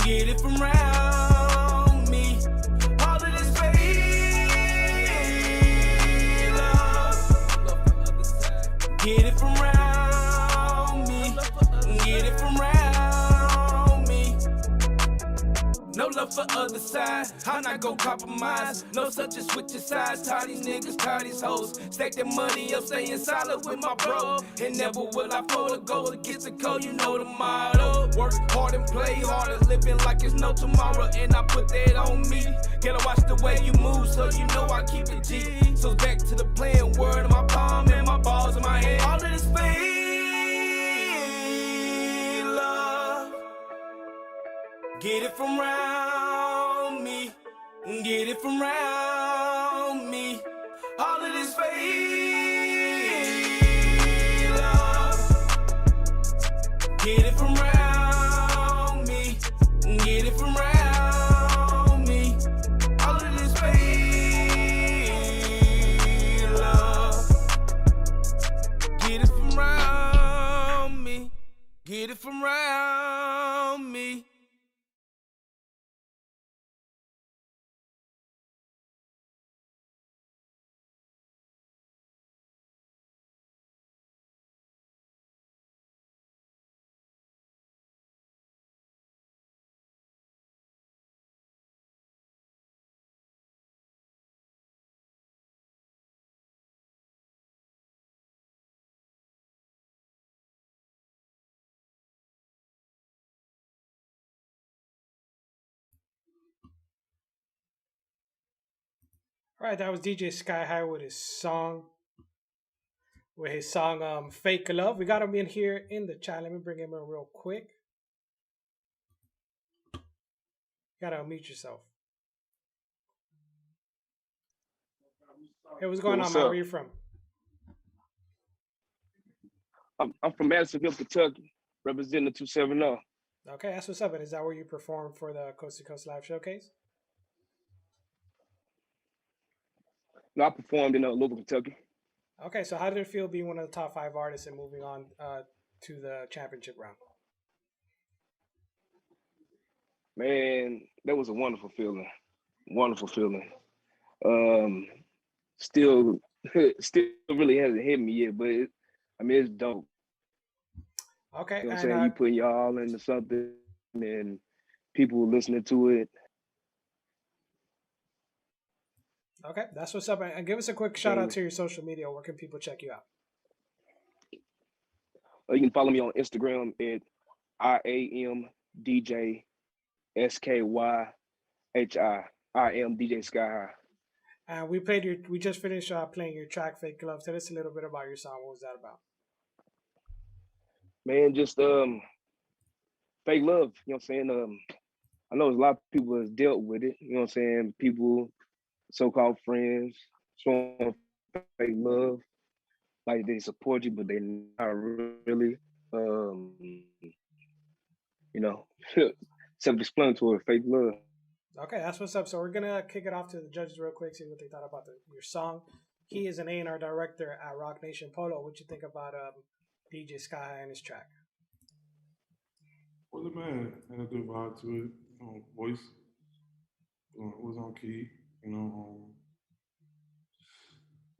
get it from round me. All of this fake love, get it from round me, get it from round. No love for other side, I'm not gon' compromise. No such as switch your sides, tired these niggas, tired these hoes. Stack that money up, staying solid with my bro. And never will I fold a goal against the code, you know the motto. Work hard and play harder, living like it's no tomorrow. And I put that on me, gotta watch the way you move, so you know I keep it G. So back to the playing word in my palm and my balls in my hand. All of this fake love, get it from round me, get it from round me. All of this fake love, get it from round me, get it from round me. All of this fake love, get it from round Get it from round me. All right, that was DJ Sky High with his song, "Fake Love." We got him in here in the chat. Let me bring him in real quick. You gotta unmute yourself. Hey, what's going on, man? Where you from? I'm from Madisonville, Kentucky, representing the 270. Okay, that's what's up. And is that where you performed for the Coast to Coast Live Showcase? No, I performed in Louisville, Kentucky. Okay, so how did it feel being one of the top 5 artists and moving on to the championship round? Man, that was a wonderful feeling. Wonderful feeling. Still really hasn't hit me yet, but it's dope. Okay, you know what I'm saying? You put your all into something and people listening to it. Okay, that's what's up. And give us a quick shout out to your social media. Where can people check you out? You can follow me on Instagram at IAMDJSKYHI. I am DJ Sky High. And we just finished playing your track "Fake Love." Tell us a little bit about your song. What was that about? Man, just fake love. You know what I'm saying? I know a lot of people has dealt with it. You know what I'm saying? People, so-called friends, showing fake love, like they support you, but they not really. Self-explanatory, fake love. Okay, that's what's up. So we're gonna kick it off to the judges real quick, see what they thought about your song. He is an A&R director at Rock Nation Polo. What you think about DJ Sky High and his track? Well, the man had a good vibe to it. Voice was on key.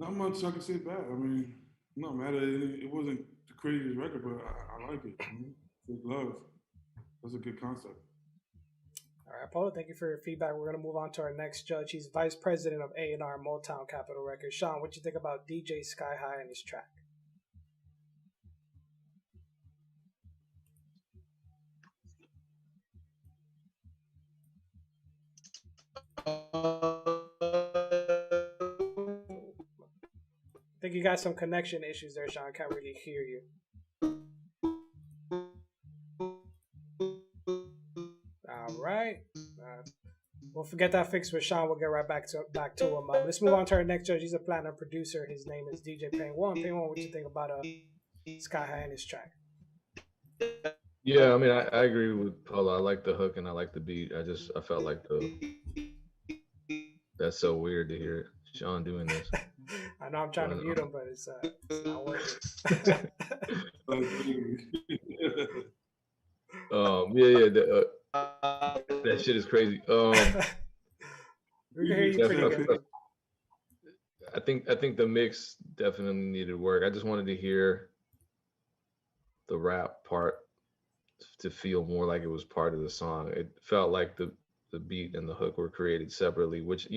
Not much I can say back. I mean, I'm not mad at it. It wasn't the craziest record, but I like it. Good love. That's a good concept. All right, Polo, thank you for your feedback. We're going to move on to our next judge. He's Vice President of A&R MOTOWN Capitol Records. Sean, what you think about DJ Sky High and his track? I think you got some connection issues there, Sean. I can't really hear you. All right. We'll forget that fix with Sean. We'll get right back to him. Let's move on to our next judge. He's a platinum producer. His name is DJ Pain One. Pain One, what you think about Sky High and his track? Yeah, I mean, I agree with Polo. I like the hook and I like the beat. I felt like that's so weird to hear Sean doing this. I know I'm trying to mute him, but it's not working. That shit is crazy. We can hear you pretty good. I think the mix definitely needed work. I just wanted to hear the rap part to feel more like it was part of the song. It felt like the beat and the hook were created separately, which,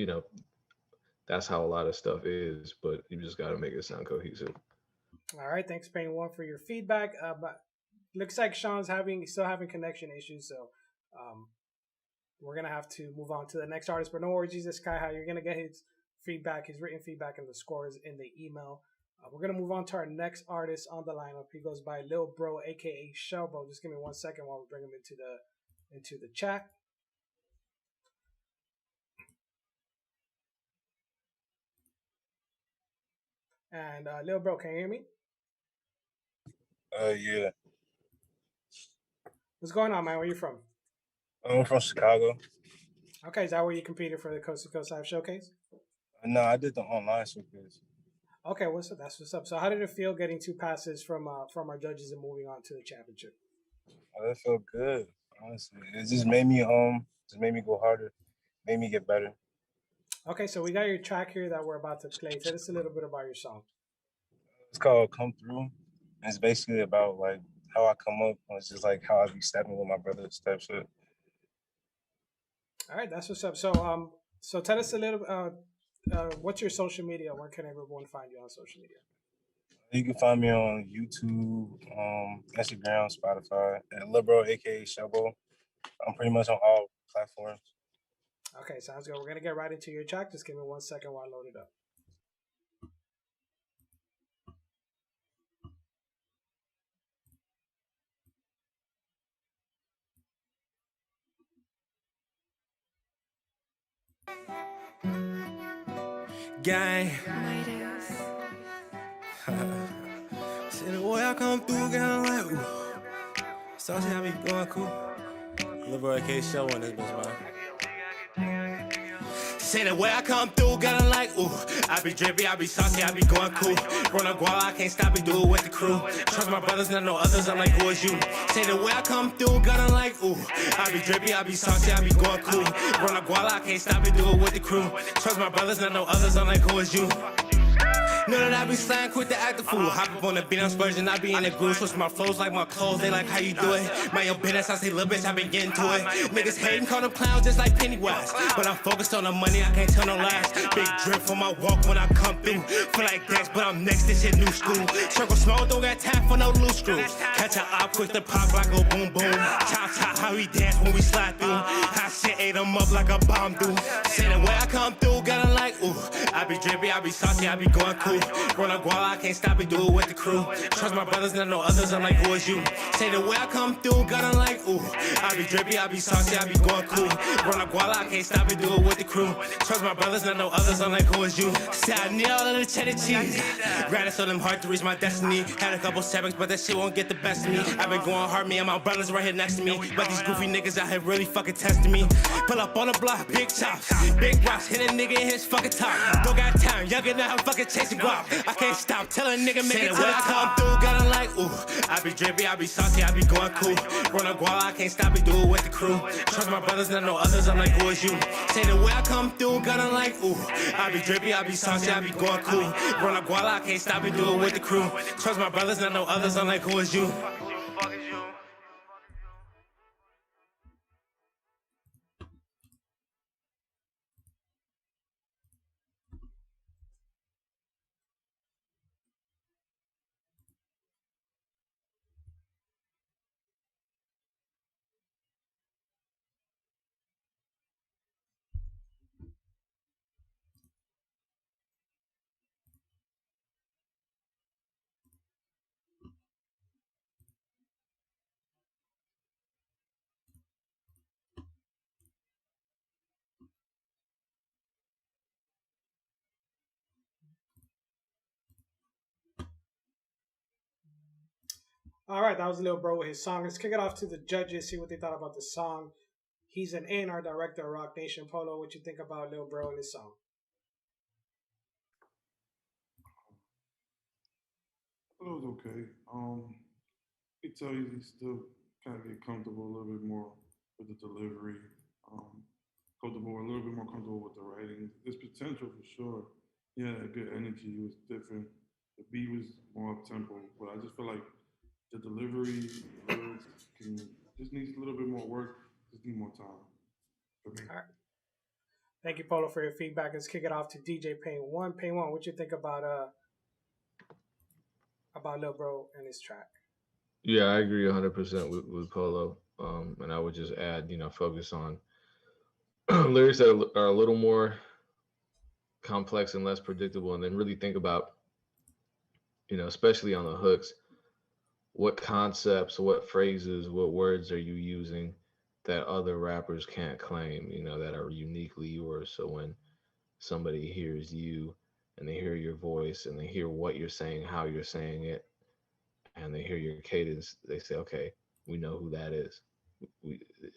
that's how a lot of stuff is, but you just got to make it sound cohesive. All right, thanks Pain One for your feedback. But looks like Sean's still having connection issues, so we're gonna have to move on to the next artist. But no worries, Jesus Sky High, you're gonna get his feedback, his written feedback, and the scores in the email. We're gonna move on to our next artist on the lineup. He goes by Lil Bro, aka Shelbo. Just give me 1 second while we bring him into the chat. And Lil Bro, can you hear me? Yeah. What's going on, man? Where you from? I'm from Chicago. Okay, is that where you competed for the Coast to Coast Live Showcase? No, I did the online showcase. Okay, that's what's up. So how did it feel getting 2 passes from our judges and moving on to the championship? It felt good, honestly. It just made me go harder, made me get better. Okay, so we got your track here that we're about to play. Tell us a little bit about your song. It's called "Come Through." And it's basically about like how I come up. It's just like how I be stepping with my brother's type shit. All right, that's what's up. So tell us a little. What's your social media? Where can everyone find you on social media? You can find me on YouTube, Instagram, Spotify, at Libro, aka Shobo. I'm pretty much on all platforms. Okay, sounds good. We're gonna get right into your track. Just give me 1 second while I load it up. Gang. See the way I come through, girl, like, ooh. So see how we going cool. Little AK show on this bitch, man. Say the way I come through, got her like, ooh. I be drippy, I be saucy, I be going cool. Run a guala, I can't stop it, do it with the crew. Trust my brothers, not no others, I'm like, who is you? Say the way I come through, got her like, ooh. I be drippy, I be saucy, I be going cool. Run a guala, I can't stop it, do it with the crew. Trust my brothers, not no others, I'm like, who is you? Know that I be slang, quit the act the fool. Hop up on the beat, I'm spurging, I be in the groove. Switch my flows like my clothes, they like how you do it. My own business, I say little bitch, I been getting to it. Niggas hating, call them clowns just like Pennywise. But I'm focused on the money, I can't tell no lies. Big drip for my walk when I come through. Feel like Dex, but I'm next, this shit new school. Circle small, don't got time for no loose screws. Catch a op, quick to pop, I go boom boom. Chop chop, how we dance when we slide through. Hot shit ate them up like a bomb do. Say the way I come through, got 'em like, ooh. I be drippy, I be saucy, I be going cool. Run a guala, I can't stop it, do it with the crew. Trust my brothers, not no others, I'm like, who is you? Say the way I come through, got 'em like, ooh. I be drippy, I be saucy, I be going cool. Run a guala, I can't stop it, do it with the crew. Trust my brothers, not no others, I'm like, who is you? Say I need all of the cheddar cheese. Granted, so them hard to reach my destiny. Had a couple setbacks, but that shit won't get the best of me. I've been going hard, me and my brothers right here next to me. But these goofy niggas out here really fucking testing me. Pull up on the block, big chops, big rocks, hit a nigga in his fucking top. Don't got time, young enough, I'm fucking chasing guap. I can't stop, tell a nigga make it when I come through, got 'em like, ooh. I be drippy, I be saucy, I be going cool. Run a guala, I can't stop it, do it with the crew. Trust my brothers, not no others, I'm like, who is you? Say the way I come through, got 'em like, ooh. I be drippy, I be saucy, I be going cool. Run a guala, I can't stop it, do it with the crew. Trust my brothers, not no others, I'm like, who is you? All right, that was Lil Bro with his song. Let's kick it off to the judges, see what they thought about the song. He's an A&R director of Rock Nation. Polo, what you think about Lil Bro and his song? It was okay. I could tell you he still kind of get comfortable a little bit more with the delivery. Um, comfortable, a little bit more comfortable with the writing. There's potential for sure. He had a good energy. It was different. The beat was more up tempo, but I just feel like the delivery, the lyrics can just needs a little bit more work. Just need more time for me. All right. Thank you, Polo, for your feedback. Let's kick it off to DJ Pain One. Pain One, what you think about Lil Bro and his track? Yeah, I agree 100% with Polo. And I would just add, focus on lyrics that are a little more complex and less predictable, and then really think about, especially on the hooks, what concepts, what phrases, what words are you using that other rappers can't claim, that are uniquely yours. So when somebody hears you and they hear your voice and they hear what you're saying, how you're saying it, and they hear your cadence, they say, okay, we know who that is.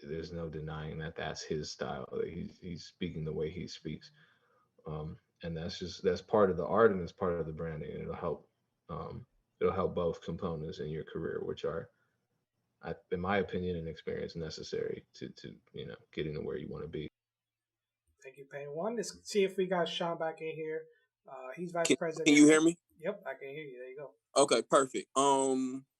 There's no denying that that's his style. He's speaking the way he speaks. And that's part of the art and it's part of the branding. And it'll help both components in your career, which are in my opinion, an experience necessary to getting to where you want to be. Thank you, Payne. One, let's see if we got Sean back in here. He's vice president. Can you hear me? Yep, I can hear you. There you go. Okay, perfect.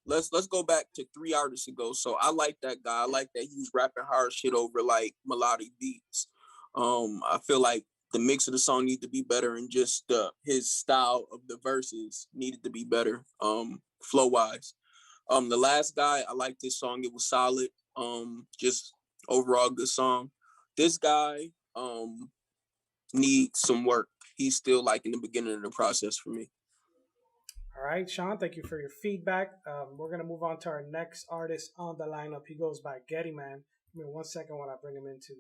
Let's go back to 3 artists ago. So I like that guy. I like that he was rapping hard shit over like melodic beats. I feel like the mix of the song needed to be better, and just his style of the verses needed to be better, flow wise. The last guy, I liked this song. It was solid. Just overall good song. This guy needs some work. He's still like in the beginning of the process for me. All right, Sean, thank you for your feedback. We're going to move on to our next artist on the lineup. He goes by Getty Man. Give me 1 second while I bring him into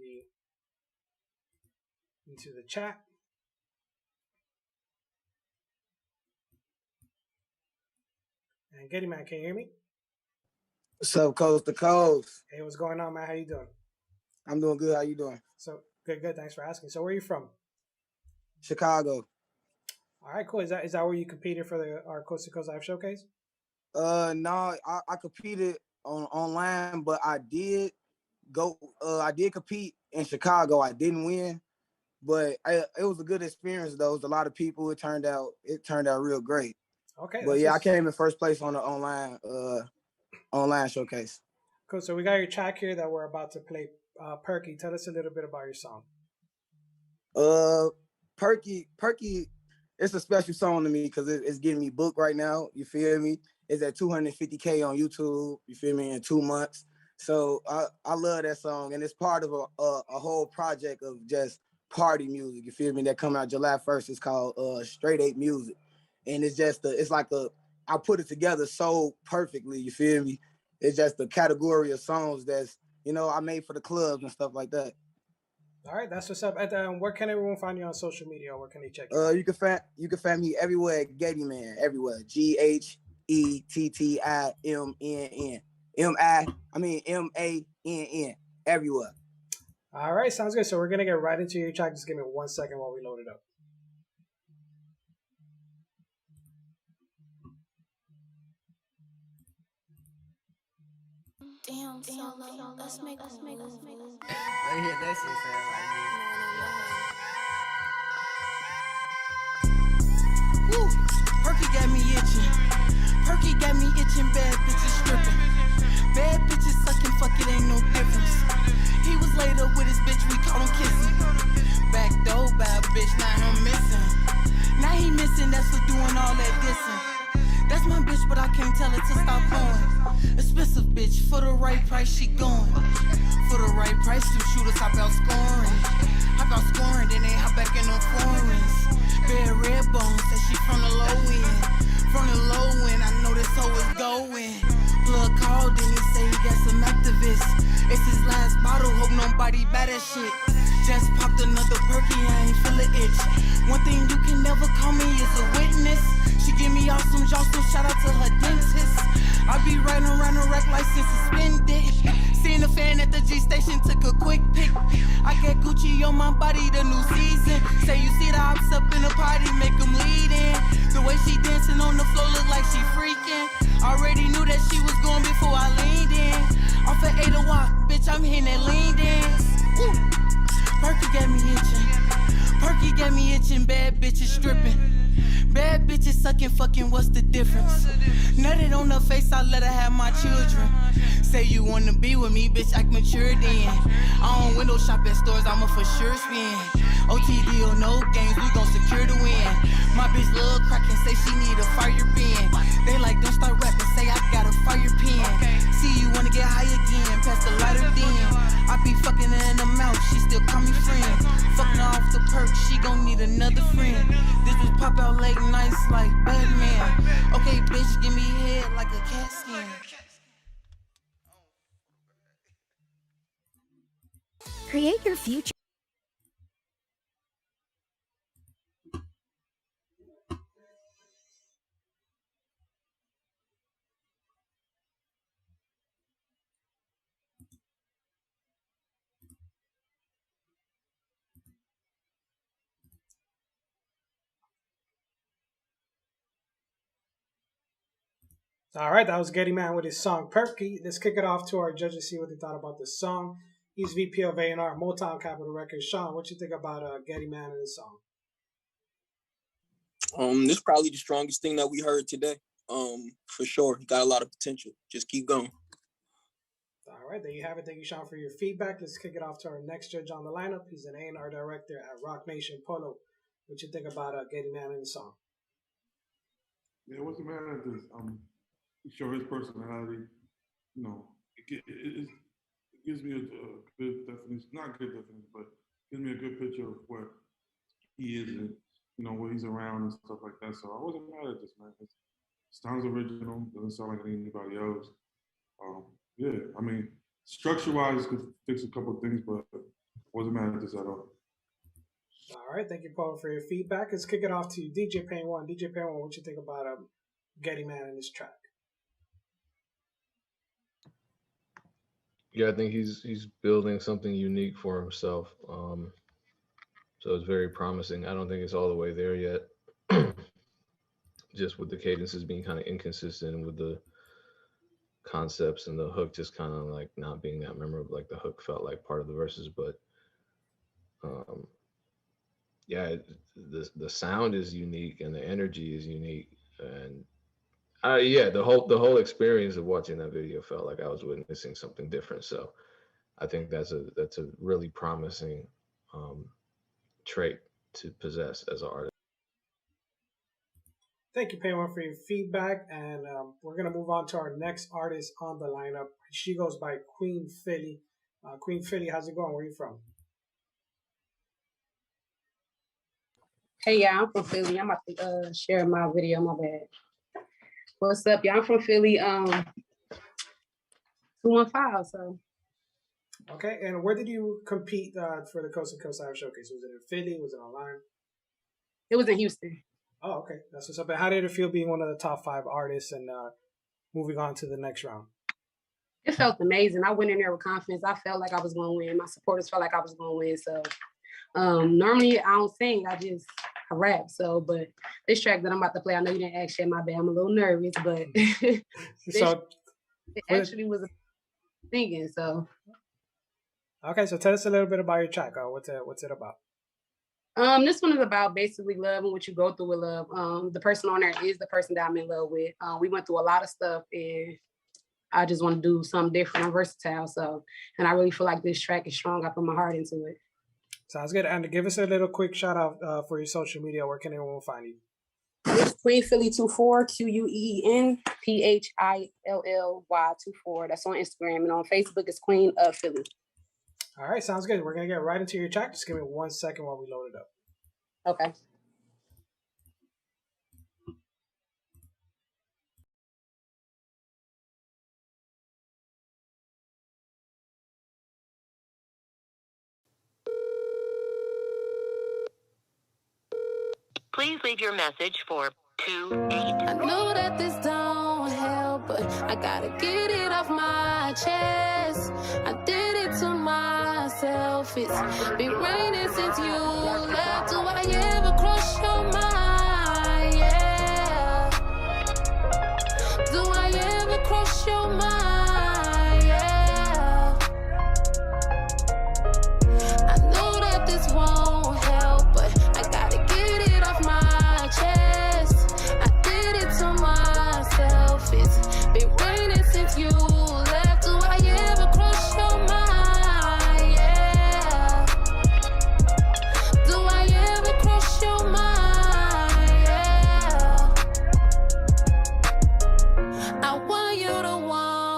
the chat. And Getty Man, can you hear me? What's up, coast to coast? Hey, what's going on, man? How you doing? I'm doing good. How you doing? So good. Thanks for asking. So where are you from? Chicago. All right, cool. Is that where you competed for our Coast to Coast Live Showcase? No, I competed online, but I did compete in Chicago. I didn't win, but it was a good experience though. It was a lot of people. It turned out real great. Okay. But yeah, I came in first place on the online showcase. Cool. So we got your track here that we're about to play. Perky, tell us a little bit about your song. Perky, it's a special song to me because it's getting me booked right now. You feel me? It's at 250K on YouTube. You feel me? In 2 months. So I love that song, and it's part of a whole project of just party music. You feel me? That come out July 1st. It's called Straight 8 Music, and I put it together so perfectly. You feel me? It's just a category of songs that's I made for the clubs and stuff like that. All right, that's what's up. Where can everyone find you on social media? Or where can they check you out? You can find me everywhere at Getty Man. Everywhere. GHETTIMNN. MANN. Everywhere. All right, sounds good. So we're gonna get right into your track. Just give me 1 second while we load it up. Damn, solo. Let's make a move. Let me hear that shit sound like Woo! Perky got me itching. Perky got me itching. Bad bitches stripping. Bad bitches sucking. Fuck it, ain't no difference. He was laid up with his bitch. We caught him kissing. Back door, bad bitch. Now him missing. Now he missing. That's for doing all that dissing. That's my bitch, but I can't tell her to stop going. Expensive bitch, for the right price, she going. For the right price, them shooters hop out scoring. Hop out scoring, then they hop back in them foreigns. Bare red bones, said she from the low end. From the low end, I know this hoe is going. Plug called, then he say he got some activists. It's his last bottle, hope nobody buy that shit. Just popped another perky, I ain't feel an itch. One thing you can never call me is a witness. She give me awesome Johnson, shout out to her dentist. I be riding around the rack license suspended. Seen a fan at the G station, took a quick pic. I got Gucci on my body, the new season. Say you see the ops up in the party, make them lead in. The way she dancing on the floor look like she freaking. Already knew that she was going before I leaned in. Off at 8 o'clock, bitch, I'm hitting that lean dance. Woo. Perky got me itching. Perky got me itching, bad bitches stripping. Bad bitches sucking, fucking, what's the difference? Nutted on her face, I let her have my children. Say you wanna be with me, bitch, act mature then. I don't window shop at stores, I'ma for sure spin. OTD or no games, we gon' secure the win. My bitch love crackin', say she need a fire pin. They like, don't start rapping, say I got a fire pin. See you wanna get high again, pass the lighter then. I be fucking her in the mouth, she still call me friend. Fucking her off the perk, she gon' need another friend. This bitch pop out late nights like Batman. Okay, bitch, give me head like a cat skin. Create your future. All right, that was Getty Man with his song Perky. Let's kick it off to our judges, see what they thought about the song. He's VP of A&R, Motown Capitol Records. Sean, what you think about Getty Man and his song? This is probably the strongest thing that we heard today. For sure. He got a lot of potential. Just keep going. All right, there you have it. Thank you, Sean, for your feedback. Let's kick it off to our next judge on the lineup. He's an A&R director at Rock Nation Polo. What you think about Getty Man and the song? Yeah, what's the matter with this? Show his personality. You know, it gives me a good definition, not a good definition, but gives me a good picture of what he is and, you know, what he's around and stuff like that. So I wasn't mad at this, man. It sounds original, doesn't sound like anybody else. Yeah, I mean, structure-wise, could fix a couple of things, but I wasn't mad at this at all. All right, thank you, Paul, for your feedback. Let's kick it off to DJ Pain One. DJ Pain One, what you think about Getty Man and this track? Yeah, I think he's building something unique for himself. So it's very promising. I don't think it's all the way there yet. Just with the cadences being kind of inconsistent and with the concepts and the hook just kind of like not being that memorable. Like the hook felt like part of the verses, but yeah, the sound is unique and the energy is unique. And yeah, the whole experience of watching that video felt like I was witnessing something different. So I think that's a really promising trait to possess as an artist. Thank you, Payone, for your feedback. And we're going to move on to our next artist on the lineup. She goes by Queen Philly. Queen Philly, how's it going? Where are you from? Hey, yeah, I'm from Philly. I'm about to share my video, my bad. What's up, y'all? I'm from Philly, 215, so. Okay, and where did you compete for the Coast to Coast Live Showcase? Was it in Philly? Was it online? It was in Houston. Oh, okay. That's what's up. And how did it feel being one of the top 5 artists and moving on to the next round? It felt amazing. I went in there with confidence. I felt like I was going to win. My supporters felt like I was going to win. So normally I don't sing. I rap. So, but this track that I'm about to play, I know you didn't ask yet, my bad. I'm a little nervous, but so it actually was singing. So. Okay, so tell us a little bit about your track. What's it about? This one is about basically love and what you go through with love. The person on there is the person that I'm in love with. We went through a lot of stuff and I just want to do something different. I'm versatile, so, and I really feel like this track is strong. I put my heart into it. Sounds good. And give us a little quick shout out for your social media. Where can everyone find you? It's Queen Philly 24, QUEEN PHILLY 24. That's on Instagram, and on Facebook it's Queen of Philly. All right, sounds good. We're gonna get right into your track. Just give me 1 second while we load it up. Okay. Please leave your message for 28. I know that this don't help, but I gotta get it off my chest. I did it to myself. It's been raining since you left. Do I ever cross your mind? Yeah. Do I ever cross your mind? Yeah. I know that this won't help, but I gotta get it off my chest. I did it to myself. It's been raining since you left. Do I ever cross your mind? Yeah. Do I ever cross your mind? Yeah. I want you to want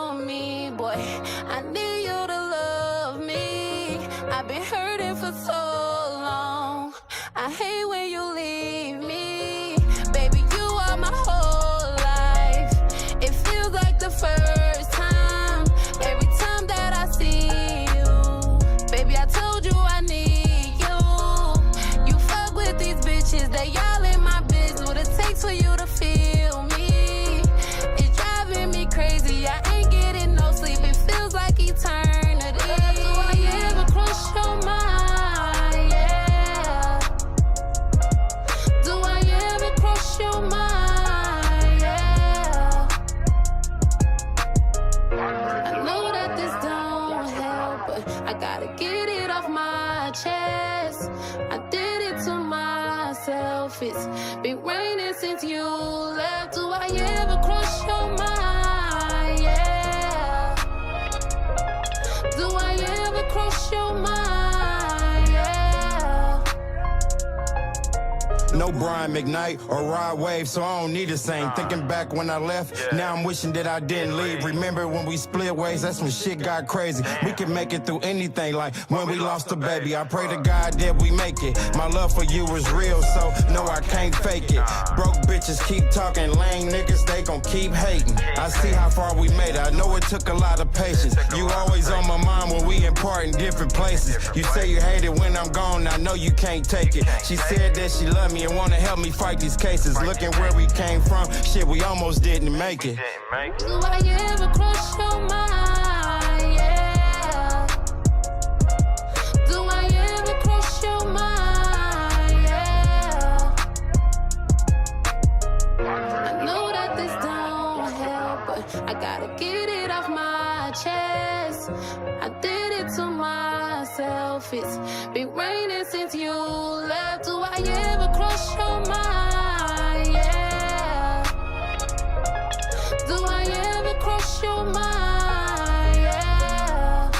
myself. It's been raining since you left. Do I ever cross your mind? Yeah. Do I ever cross your mind? Yeah. No Brian McKnight or Rod Wave, so I don't need a same. Thinking back when I left, now I'm wishing that I didn't leave. Remember when we split ways, that's when shit got crazy. We can make it through anything, like when we lost a baby. I pray to God that we make it. My love for you is real, so no, I can't fake it. Broke bitches keep talking, lame niggas, they gon' keep hating. I see how far we made it, I know it took a lot of patience. You always on my mind when we apart in different places. You say you hate it when I'm gone, I know you can't take it. She said that she loved me and wanna help me fight these cases. Looking where we came from, shit, we almost didn't make it. Do I ever cross your mind? Yeah. Do I ever cross your mind? Yeah. I know that this don't help, but I gotta get it off my chest. I did it to myself. It's been raining since you left. Do I ever cross your mind? Yeah. Do I ever cross your mind? Yeah.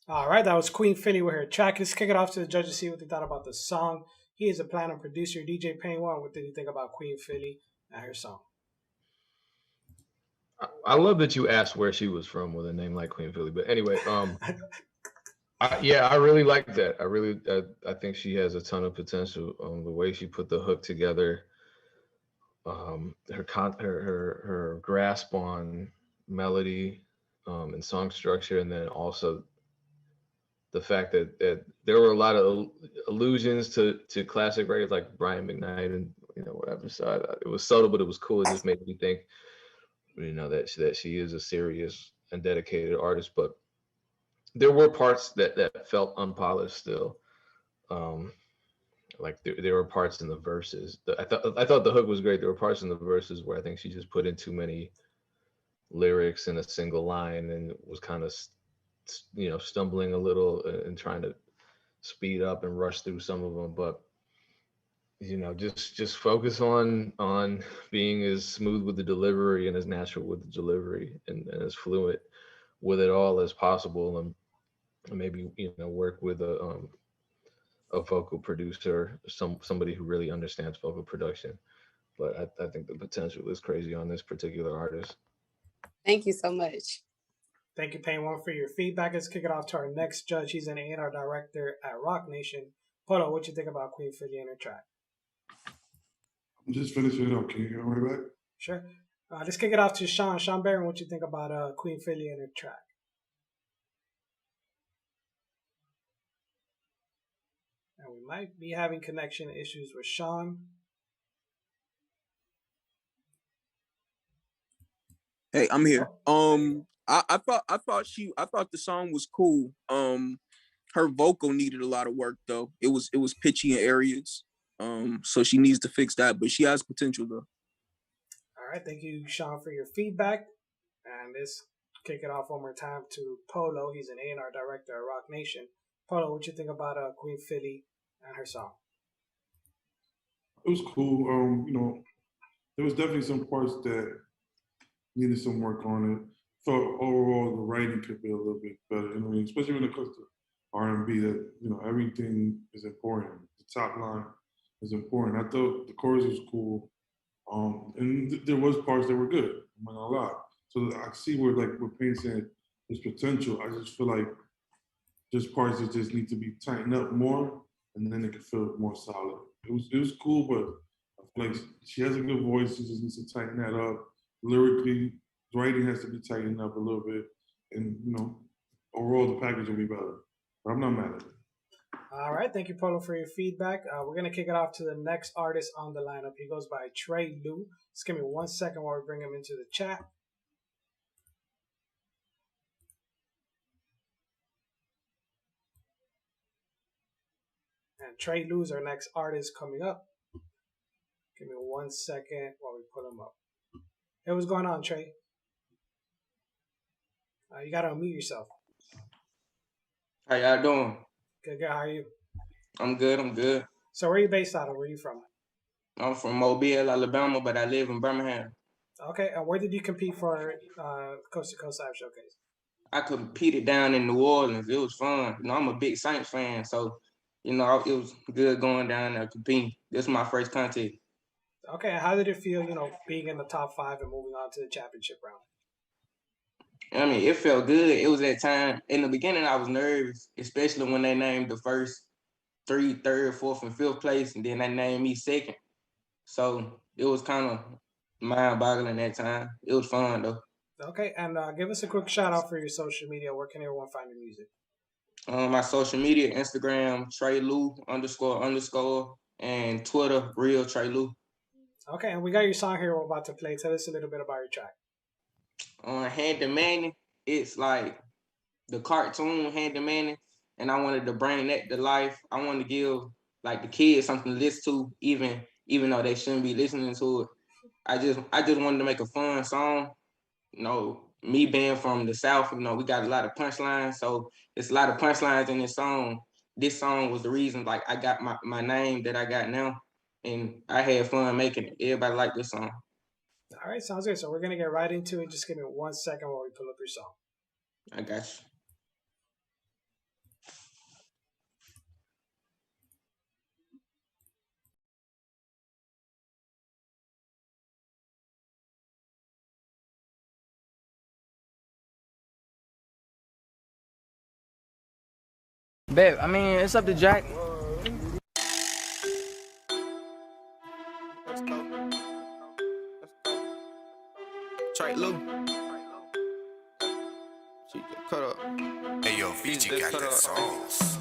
All right, that was Queen Philly with her track. Let's kick it off to the judges, see what they thought about the song. He is a platinum producer, DJ Payne One. What did you think about Queen Philly and her song? I love that you asked where she was from with a name like Queen Philly. But anyway, I really like that. I think she has a ton of potential. The way she put the hook together, her grasp on melody and song structure, and then also the fact that there were a lot of allusions to classic records like Brian McKnight and whatever. So it was subtle, but it was cool. It just made me think, that she is a serious and dedicated artist. But there were parts that felt unpolished still. Like there were parts in the verses. I thought the hook was great. There were parts in the verses where I think she just put in too many lyrics in a single line and was kind of stumbling a little and trying to speed up and rush through some of them. But just focus on being as smooth with the delivery and as natural with the delivery and as fluent with it all as possible, and maybe work with a vocal producer, somebody who really understands vocal production. But I think the potential is crazy on this particular artist. Thank you so much. Thank you, Payne One, for your feedback. Let's kick it off to our next judge. He's an A&R director at Rock Nation. Polo, what you think about Queen Philly and her track? I'm just finishing it up. Can you get right back? Sure. Let's kick it off to Sean. Sean Barron, what you think about Queen Philly and her track? And we might be having connection issues with Sean. Hey, I'm here. I thought the song was cool. Her vocal needed a lot of work though. It was pitchy in areas. So she needs to fix that, but she has potential though. All right, thank you, Sean, for your feedback. And let's kick it off one more time to Polo. He's an A&R director at Rock Nation. Polo, what you think about Queen Philly and her song? It was cool. There was definitely some parts that needed some work on it. Thought overall the writing could be a little bit better. Especially when it comes to R&B, that everything is important. The top line is important. I thought the chorus was cool, and there was parts that were good. I'm not gonna lie. So I see where what Payne said, there's potential. I just feel like there's parts that just need to be tightened up more, and then it could feel more solid. It was cool, but I Like, she has a good voice. She just needs to tighten that up. Lyrically, writing has to be tightened up a little bit. And, you know, overall, the package will be better. But I'm not mad at it. All right. Thank you, Polo, for your feedback. We're going to kick it off to the next artist on the lineup. He goes by Trey Lou. Just give me 1 second while we bring him into the chat. And Trey Lou's our next artist coming up. Give me 1 second while we put him up. Hey, what's going on, Trey? You got to unmute yourself. How y'all doing? Good, good. How are you? I'm good. So where are you based out of? Where are you from? I'm from Mobile, Alabama, but I live in Birmingham. Okay, and where did you compete for Coast to Coast Live Showcase? I competed down in New Orleans. It was fun. You know, I'm a big Saints fan, so, you know, it was good going down there competing. This is my first contest. Okay, and how did it feel, you know, being in the top 5 and moving on to the championship round? I mean, it felt good. It was that time. In the beginning, I was nervous, especially when they named the first 3, 3rd, 4th, and 5th place, and then they named me 2nd. So it was kind of mind-boggling that time. It was fun, though. Okay, and give us a quick shout-out for your social media. Where can everyone find your music? My social media, Instagram, Trey Lou __, and Twitter, Real Trey Lou. Okay, and we got your song here we're about to play. Tell us a little bit about your track. Handy Manny, it's like the cartoon Handy Manny, and I wanted to bring that to life. I wanted to give like the kids something to listen to, even though they shouldn't be listening to it. I just wanted to make a fun song. You know, me being from the South, you know, we got a lot of punchlines, so it's a lot of punchlines in this song. This song was the reason, like, I got my name that I got now, and I had fun making it. Everybody liked this song. All right, sounds good. So we're going to get right into it. Just give me 1 second while we pull up your song. I got you. Babe, I mean, it's up to Jack. Trey Lou. Cut up. Hey yo, VG got that sauce.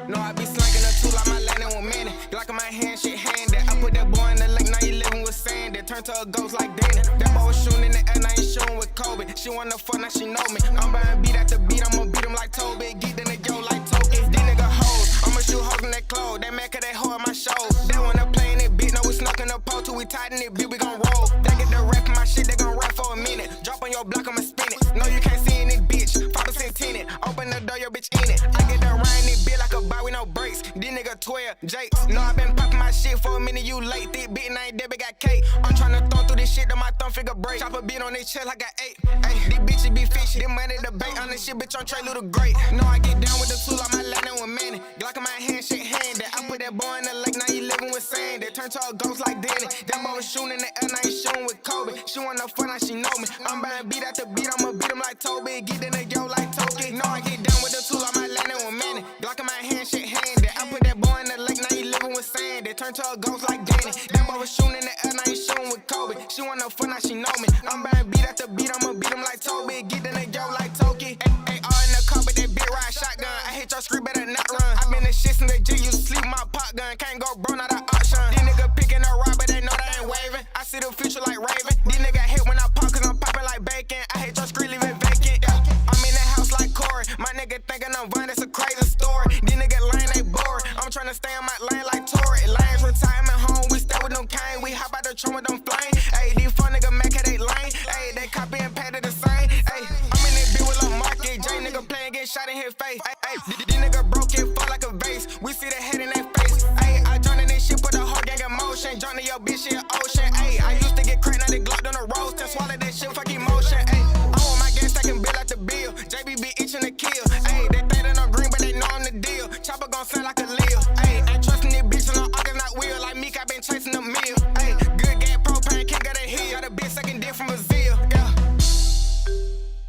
No, I be slanging a tool like my landing with Manny. Glock in my hand, shit handed. I put that boy in the lake, now you living with sand. That turned to a ghost like Danny. That boy was shooting in the air, now he shooting with Kobe. She wanna fuck, now she know me. I'm buying beat after beat, I'ma beat him like Toby. Get in the yo like Toby. These nigga hoes, I'ma shoot hoes in that clothes. That man, cause they hold my shows. They wanna play in it, bitch. No, we snuck in the pole till we tighten it, bitch. We gon' roll. They get the rap my shit, they gon' rap for a minute. Drop on your block, I'ma spin it. No, you can't see in it, bitch. 5% tinted. Open the door, your bitch in it. I get the rain, it bitch like a bar with no brakes. These nigga 12, Jakes. No, I been popping my shit for a minute, you late. Thick bitch, and I ain't dead, but got cake. I'm tryna throw through this shit, that my thumb figure break. Chop a beat on this chest like I ate. Ayy, these bitches be fishy, them money the bait. On this shit, bitch, I'm Trey Lou the Great. No, I get down with the tool on my landing with Manny. Glock in my hand, shit handed. I put that boy in the lake, now he living with sand. That turned to a ghost like Danny. That boy was shooting in the air, now he shooting with Kobe. She want no fun, now she know me. I'm buying beat after beat, I'ma beat him like Toby. Get in the yo like Toki. No, I get down with the tool on my landing with Manny. Glock in my hand, shit handed. I put that boy in the lake, now he living with sand. That turned to a ghost like Danny. That boy was shooting in the air, now he shooting with Kobe. She want no fun, now she know me. I'm buying beat after beat, I'ma beat him like Toby. Get in the yo like Toki. Ay, all in the car, but that big ride shotgun. I hit your street, better not run. I been the shit since the G, you sleep my pot gun. Can't go bro, not an option. These niggas picking up rock, but they know they ain't waving. I see the future like Raven. These niggas hate when I pop, cause I'm popping like bacon. I hate your street, leave it vacant. Yeah. I'm in the house like Corey. My nigga thinking I'm Vine, that's a crazy story. These niggas lane, they bored. I'm tryna stay on my lane like Tory. Lanes retirement home, we stay with them cane. We hop out the trunk with them flame. Ayy, these fun niggas make it they lane. Ayy, they copy and paid the same. Ayy, I'm in that bitch with a market. J nigga playing, get shot in his face. Ayy, these niggas broke it, fall like a vase. We see the head in their face. Ayy, I joined in this shit, put the whole gang in motion. Joined your bitch in ocean. Ayy, I used to get cracked, now they glocked on the roast. And swallow that shit, fuck emotion. Ayy, I want my gas stacking bill out the bill. JBB itching to kill. Ayy, they think that I'm green, but they know I'm the deal. Chopper gon' sound like a Lil. Ayy, ain't trusting this bitch, and I'm August not will. Like Meek, I been chasing the meal. Ayy, good gas, propane, kick out the hill. Got a bitch sucking dick from Brazil. Yeah.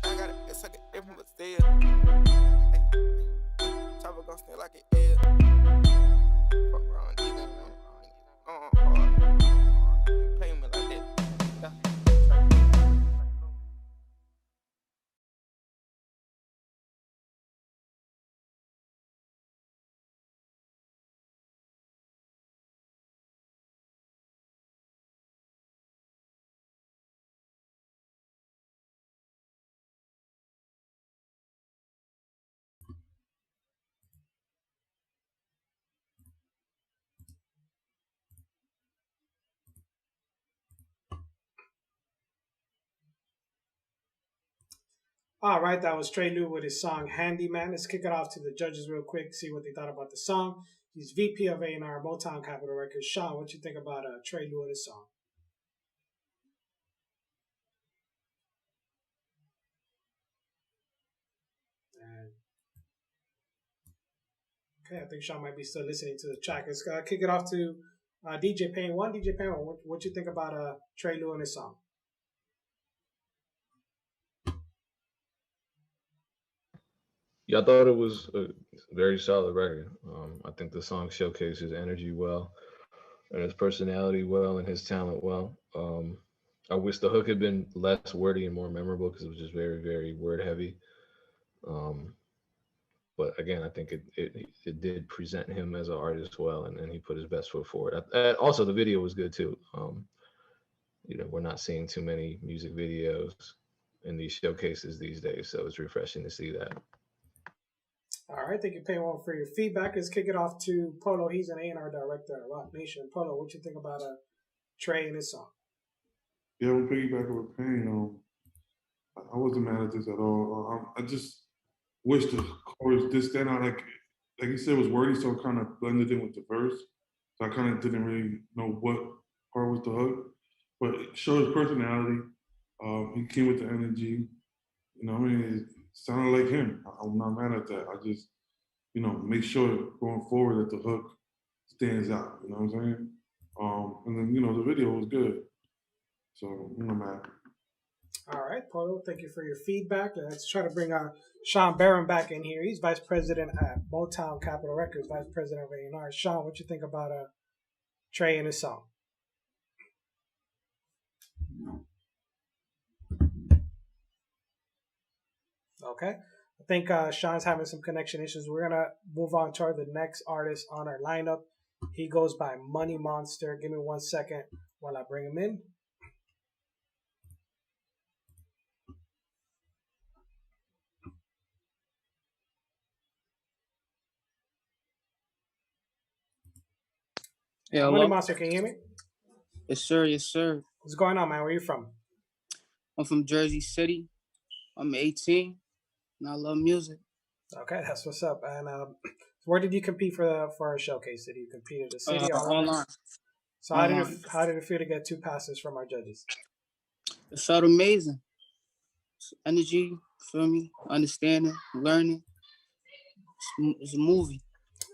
I got a bitch sucking dick from Brazil. Ayy, chopper gon' stand like an L. Fuck around, All right, that was Trey Lou with his song Handyman. Let's kick it off to the judges real quick, see what they thought about the song. He's VP of A&R, Motown Capitol Records. Sean, what you think about Trey Lou and his song? Okay, I think Sean might be still listening to the track. Let's kick it off to DJ Payne 1. DJ Payne 1, what you think about Trey Lou and his song? Yeah, I thought it was a very solid record. I think the song showcased his energy well, and his personality well, and his talent well. I wish the hook had been less wordy and more memorable because it was just very, very word heavy. But again, I think it did present him as an artist well, and he put his best foot forward. Also, the video was good too. You know, we're not seeing too many music videos in these showcases these days, so it's refreshing to see that. All right, thank you, Payne, for your feedback. Let's kick it off to Polo. He's an A&R director at Rock Nation. Polo, what you think about Trey and his song? Yeah, we'll piggyback with Payne. I wasn't mad at this at all. I just wish the chorus did stand out. Like you said, it was wordy, so it kind of blended in with the verse. So I kind of didn't really know what part was the hook, but it showed his personality. He came with the energy. You know, I mean, it sounded like him. I'm not mad at that. I just, you know, make sure going forward that the hook stands out. You know what I'm saying? And then, you know, the video was good. So I'm not mad. All right, Polo, thank you for your feedback. Let's try to bring Sean Barron back in here. He's vice president at Motown Capitol Records, vice president of A&R. Sean, what you think about Trey and his song? Okay, I think Sean's having some connection issues. We're gonna move on to the next artist on our lineup. He goes by Money Monster. Give me 1 second while I bring him in. Yeah, Money Monster, can you hear me? Yes, sir. Yes, sir. What's going on, man? Where are you from? I'm from Jersey City. I'm 18, and I love music. Okay, that's what's up. And where did you compete for our showcase? Did you compete at the city or online? So how did it feel to get 2 passes from our judges? It felt amazing. Energy, feel me? Understanding, learning. It's a movie.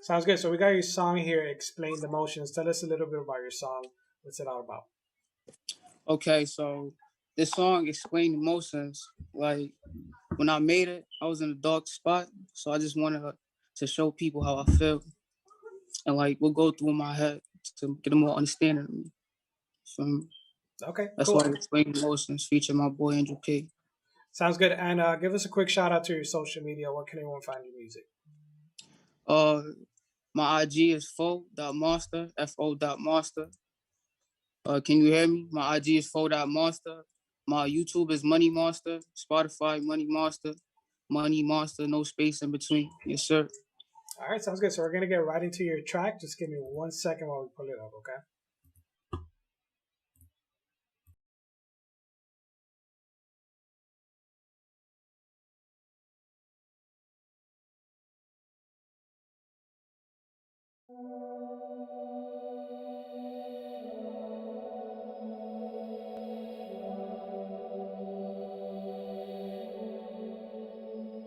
Sounds good. So we got your song here, Explain the Emotions. Tell us a little bit about your song. What's it all about? Okay, so this song, Explain Emotions, like when I made it, I was in a dark spot. So I just wanted to show people how I feel and like what go through my head to get a more understanding of me. So okay, that's cool. why Explain Emotions feature my boy Andrew P. Sounds good. And give us a quick shout out to your social media. Where can anyone find your music? My IG is fo.monster, fo.monster. Can you hear me? My IG is fo.monster. My YouTube is Money Monster. Spotify, Money Monster, no space in between. Yes, sir. All right, sounds good. So we're going to get right into your track. Just give me 1 second while we pull it up, okay?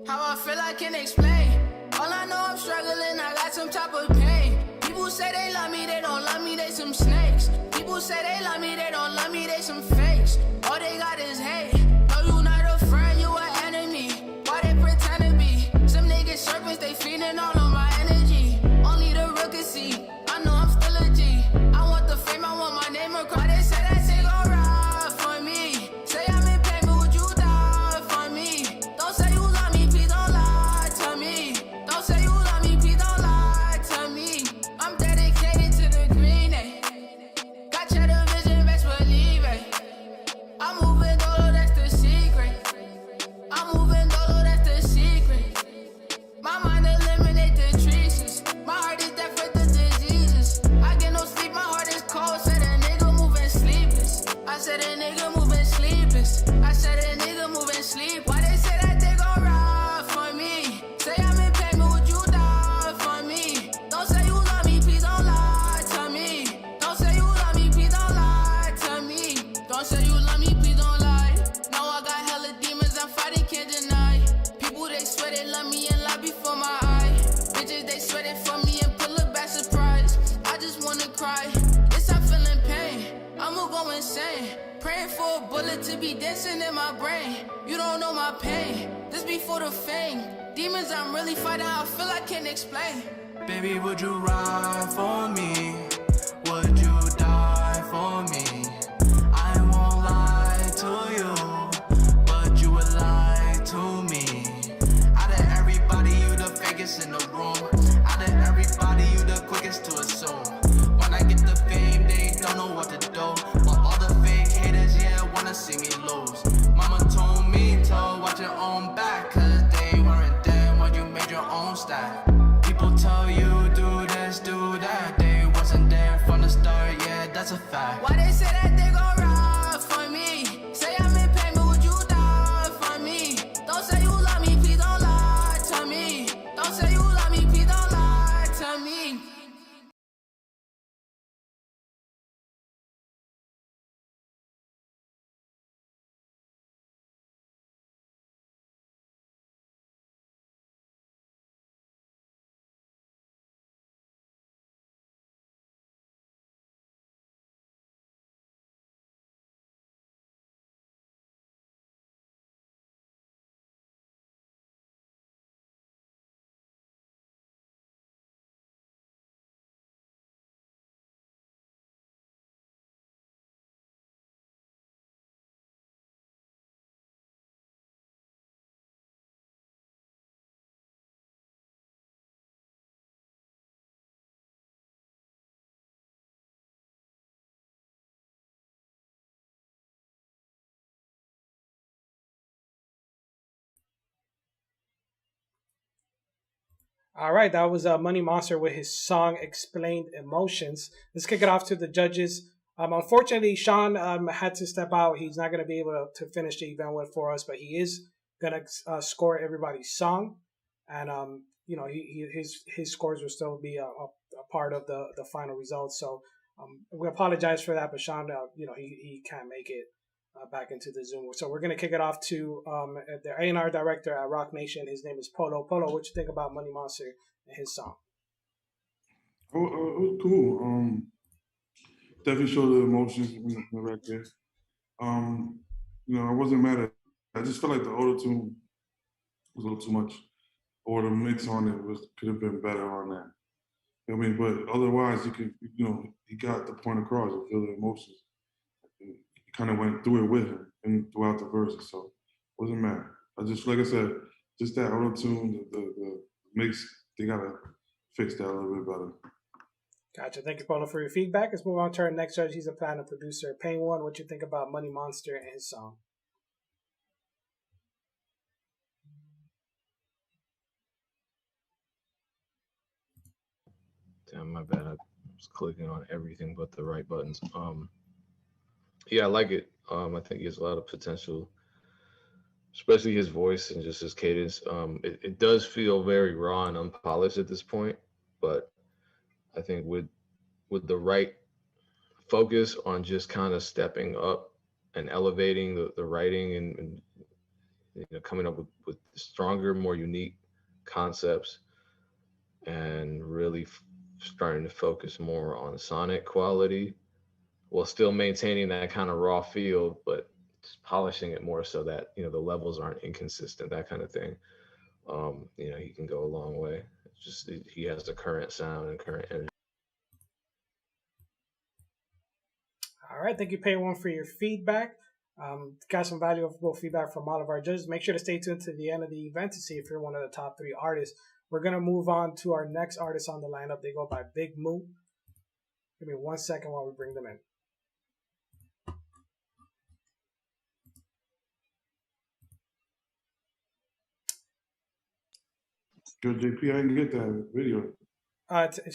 How I feel I can explain. All I know I'm struggling, I got some type of pain. People say they love me, they don't love me, they some snakes. People say they love me, they don't love me, they some fakes. All they got is hate. No, you not a friend, you an enemy. Why they pretend to be? Some niggas serpents, they feeding all of my energy. Only the real can see. I know I'm still a G. I want the fame, I want my name across. They say that shit gon' ride for me. Say I'm in pain, but would you die for me? Don't say you love me, please don't lie to me. Don't say you love me, please don't lie to me. I'm dedicated to the green, eh? Got your vision, best believe it. they love me and lie before my eye. Bitches, they sweated for me and pull a back surprise. I just wanna cry. Yes, I'm feeling pain. I'ma go insane. Praying for a bullet to be dancing in my brain. You don't know my pain. This before the fame. Demons I'm really fighting, I feel I can't explain. Baby, would you ride for me? Would you die for me? I won't lie to you, but you would lie to me. Out of everybody, you the fakest in the room. Out of everybody, you the quickest to assume. When I get the fame, they don't know what to do. But all the fake haters, yeah, wanna see me lose. Mama told me to watch your own back, cause they weren't there when you made your own stack. People tell you do this, do that. They wasn't there from the start, yeah, that's a fact. Why they say that they gon' ride for me? Say I'm in pain, but would you die for me? Don't say you love me, please don't lie to me. Don't say you love me, please don't lie to me. All right, that was Money Monster with his song "Explained Emotions." Let's kick it off to the judges. Unfortunately, Sean had to step out. He's not going to be able to finish the event with for us, but he is going to score everybody's song, and his scores will still be a part of the final results. So we apologize for that, but Sean, he can't make it back into the Zoom. So we're going to kick it off to the A&R director at Rock Nation. His name is Polo. Polo, what you think about Money Monster and his song? Oh, it was cool. Definitely showed the emotions in the record. I wasn't mad at it. I just felt like the auto-tune was a little too much. Or the mix on it could have been better on that. I mean, but otherwise, he got the point across and feel the emotions. And he kind of went through it with him and throughout the verses, so wasn't mad. I just, like I said, just that auto tune, the mix, they gotta fix that a little bit better. Gotcha. Thank you, Polo, for your feedback. Let's move on to our next judge. He's a platinum producer. Pain One, what you think about Money Monster and his song? Damn, my bad. I was clicking on everything but the right buttons. Yeah, I like it. I think he has a lot of potential, especially his voice and just his cadence. It does feel very raw and unpolished at this point, but I think with the right focus on just kind of stepping up and elevating the writing and coming up with stronger, more unique concepts, and really starting to focus more on sonic quality while still maintaining that kind of raw feel, but just polishing it more so that the levels aren't inconsistent, that kind of thing. He can go a long way. It's just he has the current sound and current energy. All right, thank you, Pain One, for your feedback. Got some valuable feedback from all of our judges. Make sure to stay tuned to the end of the event to see if you're one of the top 3 artists. We're going to move on to our next artist on the lineup. They go by Big Moo. Give me 1 second while we bring them in. Good, JP, I didn't get that video. It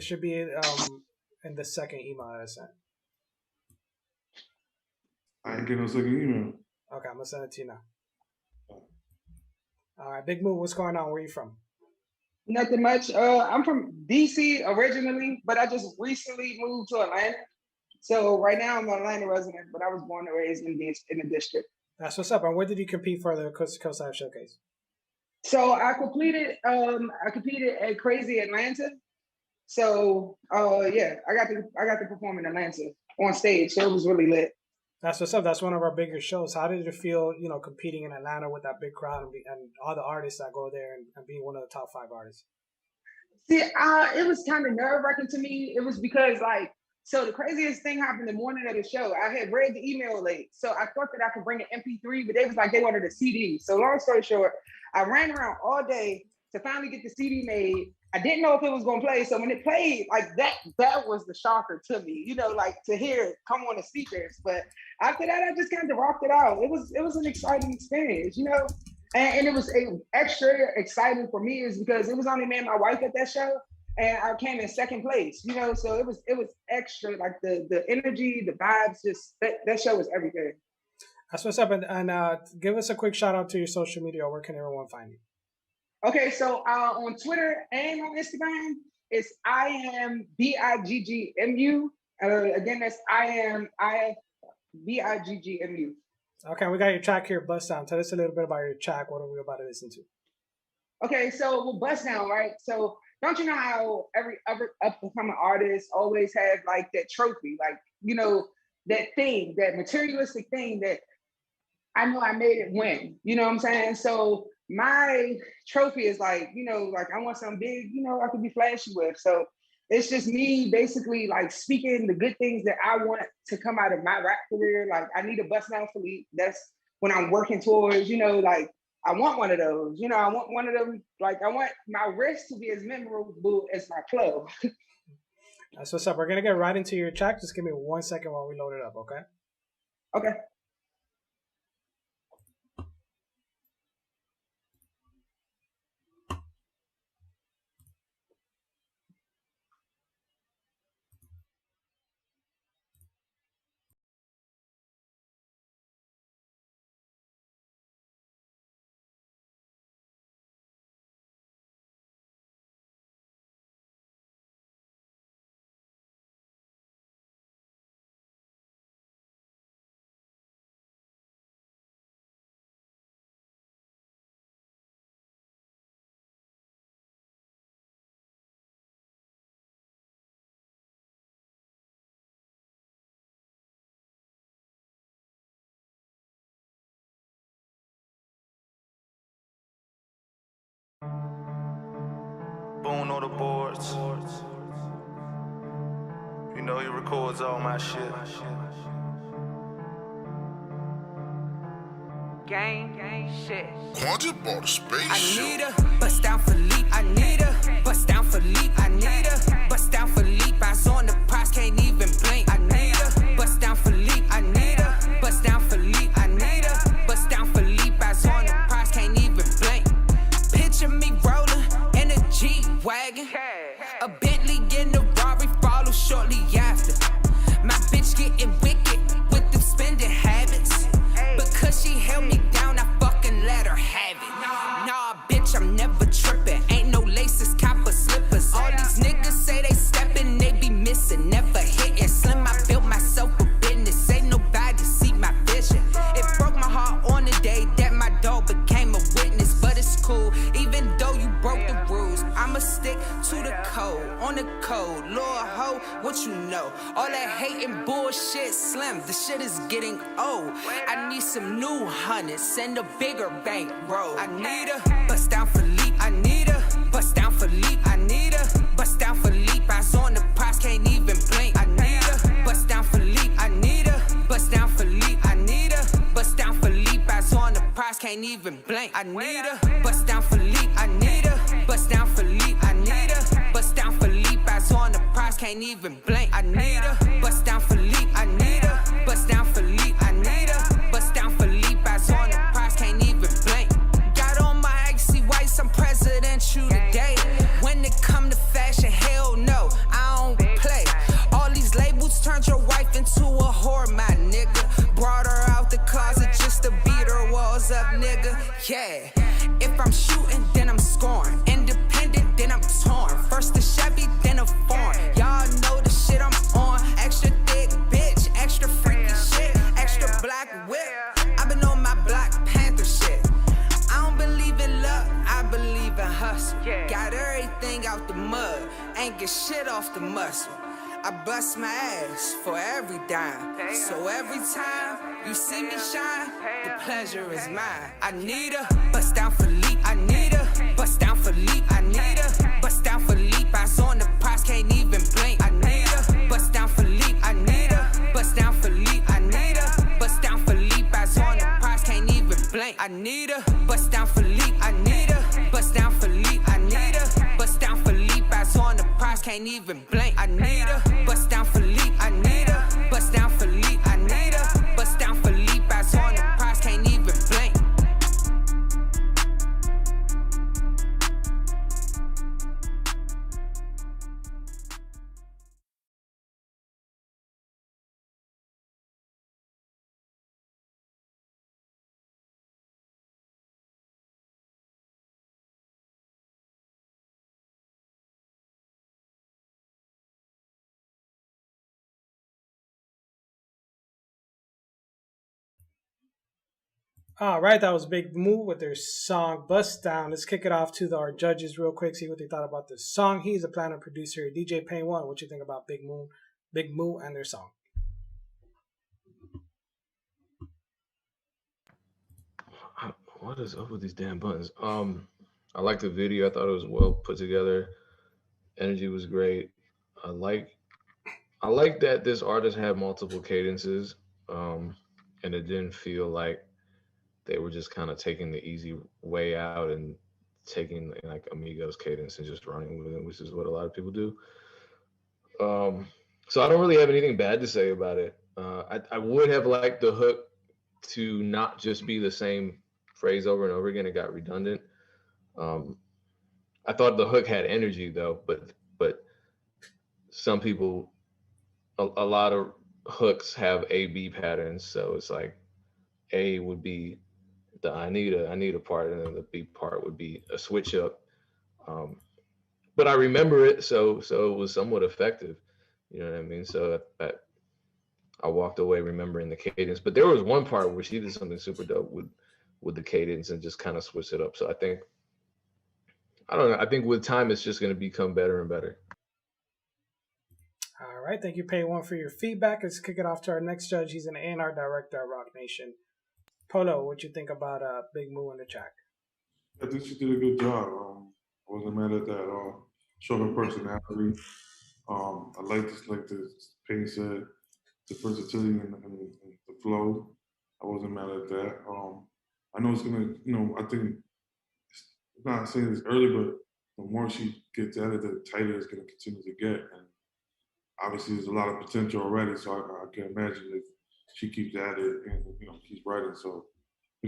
should be in the second email I sent. I ain't get no second email. Okay, I'm gonna send it to you now. All right, Big Moo, what's going on? Where are you from? Nothing much. I'm from DC originally, but I just recently moved to Atlanta. So right now I'm an Atlanta resident, but I was born and raised in the district. That's what's up. And where did you compete for the Coast to Coast Live Showcase? So I competed at Crazy Atlanta. So yeah, I got to perform in Atlanta on stage. So it was really lit. That's what's up. That's one of our bigger shows. How did it feel, competing in Atlanta with that big crowd and all the artists that go there and being one of the top 5 artists? See, it was kind of nerve-wracking to me. It was because so the craziest thing happened the morning of the show. I had read the email late, so I thought that I could bring an MP3, but they was like they wanted a CD. So long story short, I ran around all day to finally get the CD made. I didn't know if it was gonna play, so when it played, that was the shocker to me, to hear it come on the speakers. But after that, I just kind of rocked it out. It was an exciting experience, and it was extra exciting for me is because it was only me and my wife at that show, and I came in second place, so it was extra, like the energy, the vibes, just that show was everything. That's what's up, and give us a quick shout out to your social media. Where can everyone find you? Okay, so on Twitter and on Instagram, it's I am BIGGMU. Again, that's I BIGGMU. Okay, we got your track here, Bust Down. Tell us a little bit about your track. What are we about to listen to? Okay, so we'll Bust Down, right? So don't you know how every up-and-coming artist always has that trophy, that thing, that materialistic thing that I know I made it win. You know what I'm saying? So my trophy is I want something big, I could be flashy with. So it's just me basically speaking the good things that I want to come out of my rap career. I need a Bust Down Philippe. That's when I'm working towards, I want one of those, I want one of them. I want my wrist to be as memorable as my club. That's what's up. We're going to get right into your track. Just give me 1 second while we load it up, okay? Okay. Boone on the boards. You know he records all my shit. Gang shit. I just bought a spaceship. I need a bust down Philippe. I need a bust down Philippe. I need a bust down Philippe. Eyes on the prize, can't even blink. I need a bust down Philippe. I need a bust down Philippe. I need a bust down Philippe. Eyes on the prize, can't even blink. Picture me rolling in a G-Wagon. A Bentley in a Rari follow shortly after. My bitch getting wicked with them spending habits. Because she held me down, I fucking let her have it. Nah, bitch, I'm never tripping. Ain't no laces, copper slippers. All these niggas say they stepping, they be missing, never hitting. Slim, I built myself a business. Ain't nobody see my vision. It broke my heart on the day that my dog became a witness. But it's cool, even though you broke the rules, I'ma stick to the code. On the code, Lord ho, what you know? All that hating bullshit, Slim, the shit is getting old. I need some new hundreds and a bigger bank roll. I need a bust down Philippe. I need a bust down Philippe. I need a bust down Philippe. Eyes on the prize, can't even blink. I need a bust down Philippe. I need a bust down Philippe. I need a bust down Philippe. Eyes on the prize, can't even blink. I need a bust down Philippe. I need a bust down Philippe. I need a bust down Philippe. Eyes on the prize, can't even blink. I need a bust down Philippe. I need a bust down Philippe. I need a bust down Philippe. Eyes on the prize, can't even blink. Got on my icy whites, I'm presidential today. When it come to fashion, hell no, I don't play. All these labels turned your wife into a whore, my nigga. Brought her out the closet just to beat her walls up, nigga. Yeah, if I'm shooting, then I'm scoring. Independent, then I'm torn. First the Chevy, then a foreign. Y'all know the shit I'm on. Extra thick bitch, extra freaky shit, extra black whip. I've been on my Black Panther shit. I don't believe in luck, I hustle. Got everything out the mud, ain't get shit off the muscle. I bust my ass for every dime. So every time you see me shine, the pleasure is mine. I need a bust down for leap. I need a bust down for leap. I need a bust down for leap. Eyes on the prize, can't even blink. I need a bust down for leap. I need a bust down for leap. I need a bust down for leap. Eyes on the prize, can't even blink. I need a bust down for leap. I need a bust down for leap. I need a bust down for leap. Eyes on the prize, can't even blink. I need a bust down for leap. I need a bust down for leap. I need a bust down for leap. Eyes on the prize, can't even blink. All right, that was Big Moo with their song Bust Down. Let's kick it off to our judges real quick, see what they thought about this song. He's a planner producer, DJ Pain One. What you think about Big Moo and their song? What is up with these damn buttons? I liked the video. I thought it was well put together. Energy was great. I like that this artist had multiple cadences, and it didn't feel like they were just kind of taking the easy way out and taking like Amigos cadence and just running with it, which is what a lot of people do. So I don't really have anything bad to say about it. I would have liked the hook to not just be the same phrase over and over again. It got redundant. I thought the hook had energy though, but some people, a lot of hooks have A-B patterns. So it's like A would be the I need a part, and then the B part would be a switch up. But I remember it, so it was somewhat effective. You know what I mean? So I walked away remembering the cadence. But there was one part where she did something super dope with the cadence and just kind of switched it up. So I don't know. I think with time, it's just going to become better and better. All right, thank you, Pay One, for your feedback. Let's kick it off to our next judge. He's an A&R director at Rock Nation. Polo, what you think about Big Moo in the track? I think she did a good job. I wasn't mad at that at all. Showed her personality. I like this, like the Payne said, the versatility and the flow. I wasn't mad at that. I know it's gonna, I think it's not saying it's early, but the more she gets at it, the tighter it's gonna continue to get. And obviously, there's a lot of potential already. So I can imagine if she keeps at it and keeps writing. So I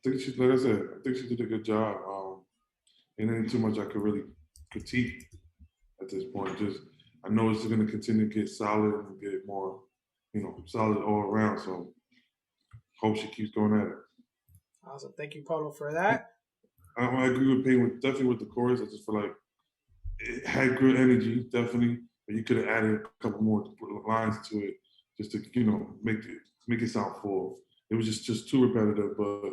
think she, like I said, I think she did a good job. And ain't too much I could really critique at this point. Just I know it's going to continue to get solid and get more, solid all around. So hope she keeps going at it. Awesome, thank you, Polo, for that. I agree with Payne, definitely with the chorus. I just feel like it had good energy, definitely, but you could have added a couple more lines to it just to make it sound full. It was just too repetitive, but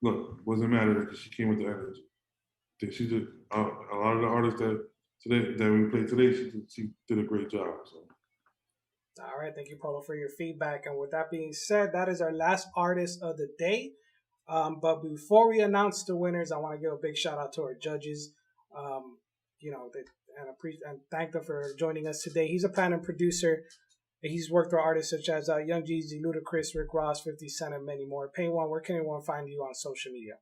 look, it wasn't matter because she came with the energy. She did a lot of the artists that we played today. She did a great job. So. All right, thank you, Polo, for your feedback. And with that being said, that is our last artist of the day. But before we announce the winners, I want to give a big shout out to our judges. And thank them for joining us today. He's a planner and producer. He's worked with artists such as Young Jeezy, LUDACRIS, Rick Ross, 50 Cent, and many more. Pay One, where can anyone find you on social media?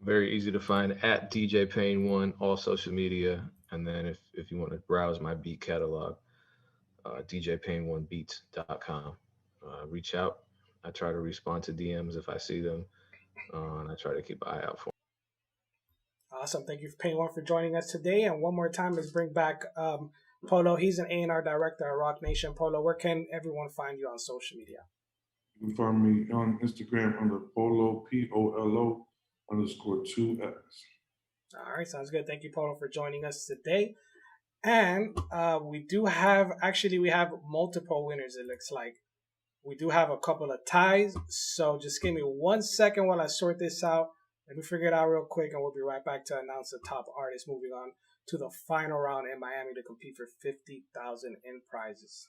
Very easy to find at DJ Pain One, all social media. And then if you want to browse my beat catalog, djpain1beats.com. Reach out. I try to respond to DMs if I see them, and I try to keep an eye out for them. Awesome. Thank you, Pain One, for joining us today. And one more time, let's bring back Polo. He's an A&R director at Rock Nation. Polo, where can everyone find you on social media? You can find me on Instagram under Polo, POLO _2X. All right, sounds good. Thank you, Polo, for joining us today. And we have multiple winners, it looks like. We do have a couple of ties. So just give me 1 second while I sort this out. Let me figure it out real quick, and we'll be right back to announce the top artist moving on to the final round in Miami to compete for $50,000 in prizes.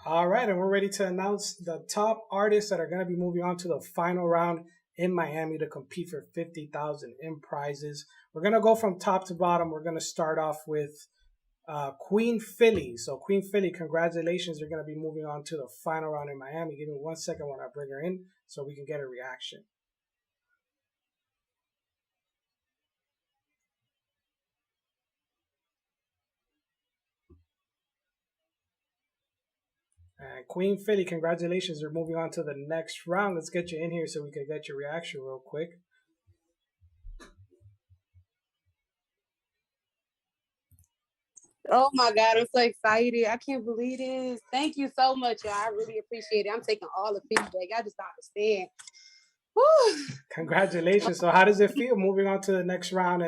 All right, and we're ready to announce the top artists that are going to be moving on to the final round in Miami to compete for $50,000 in prizes. We're going to go from top to bottom. We're going to start off with Queen Philly. So Queen Philly, congratulations. You're going to be moving on to the final round in Miami. Give me 1 second when I bring her in so we can get a reaction. And Queen Philly, congratulations. You're moving on to the next round. Let's get you in here so we can get your reaction real quick. Oh my God, I'm so excited. I can't believe this. Thank you so much, y'all. I really appreciate it. I'm taking all the feedback. Y'all just don't understand. Woo. Congratulations. So how does it feel moving on to the next round?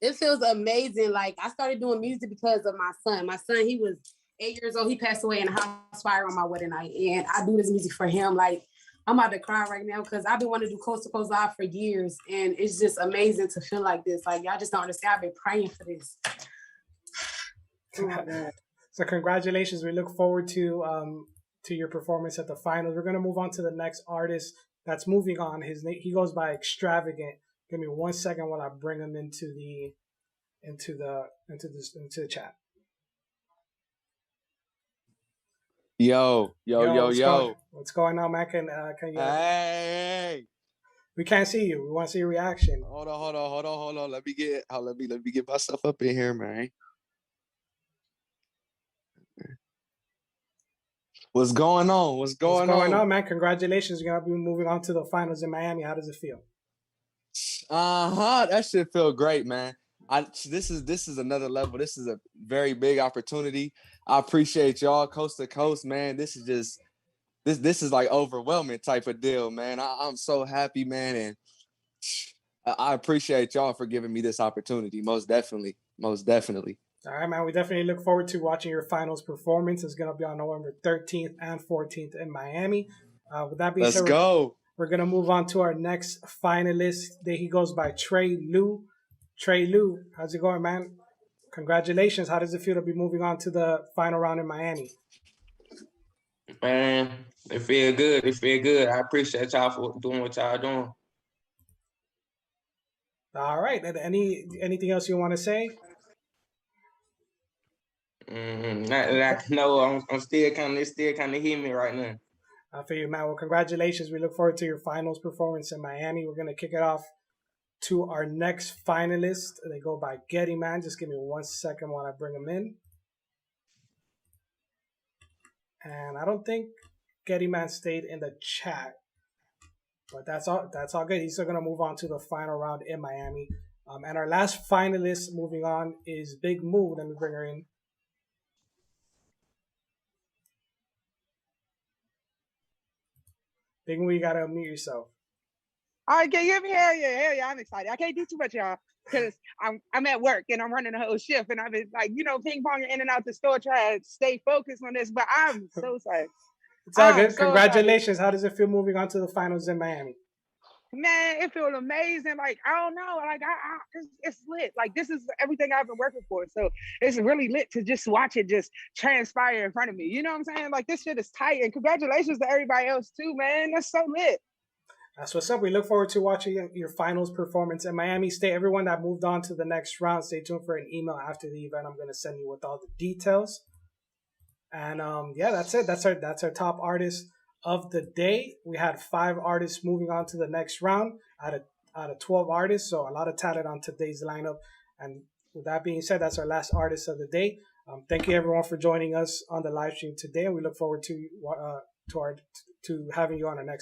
It feels amazing. Like, I started doing music because of my son. My son, he was 8 years old. He passed away in a house fire on my wedding night. And I do this music for him. Like, I'm about to cry right now because I've been wanting to do Coast to Coast Live for years. And it's just amazing to feel like this. Like, y'all just don't understand. I've been praying for this. Oh my God. So congratulations. We look forward to your performance at the finals. We're going to move on to the next artist that's moving on. His name, he goes by Extravagant. Give me 1 second while I bring him into the chat. Yo. What's going on, man? Can you? Hey. We can't see you. We want to see your reaction. Hold on. Let me get myself up in here, man. What's going on? What's going on, man? Congratulations. You're gonna be moving on to the finals in Miami. How does it feel? That should feel great, man. This is another level. This is a very big opportunity. I appreciate y'all coast to coast, man. This is just this is like overwhelming type of deal, man. I'm so happy, man, and I appreciate y'all for giving me this opportunity. Most definitely. All right, man. We definitely look forward to watching your finals performance. It's going to be on November 13th and 14th in Miami. With that being said, we're going to move on to our next finalist. He goes by Trey Lou. Trey Lou, how's it going, man? Congratulations. How does it feel to be moving on to the final round in Miami? Man, it feel good. I appreciate y'all for doing what y'all doing. All right. Anything else you want to say? No, I'm still kind of hitting me right now. I feel you, man. Well, congratulations. We look forward to your finals performance in Miami. We're going to kick it off to our next finalist. They go by Getty Man. Just give me 1 second while I bring them in. And I don't think Getty Man stayed in the chat, but that's all good. He's still going to move on to the final round in Miami. And our last finalist moving on is Big Moo. Let me bring her in. Big Moo, you got to unmute yourself. All right, can you hear me? Hell yeah, I'm excited. I can't do too much, y'all, because I'm at work and I'm running a whole shift, and I've been like, ping-ponging in and out the store trying to stay focused on this, but I'm so excited. It's all good. Congratulations. How does it feel moving on to the finals in Miami? Man, it feels amazing. Like, I don't know. Like, it's lit. Like, this is everything I've been working for. So it's really lit to just watch it just transpire in front of me. You know what I'm saying? Like, this shit is tight. And congratulations to everybody else too, man. That's so lit. That's what's up. We look forward to watching your finals performance in Miami State. Everyone that moved on to the next round, stay tuned for an email after the event. I'm going to send you with all the details. And yeah, that's it. That's our top artist of the day. We had 5 artists moving on to the next round out of 12 artists. So a lot of talent on today's lineup. And with that being said, that's our last artist of the day. Thank you everyone for joining us on the live stream today, and we look forward to having you on our next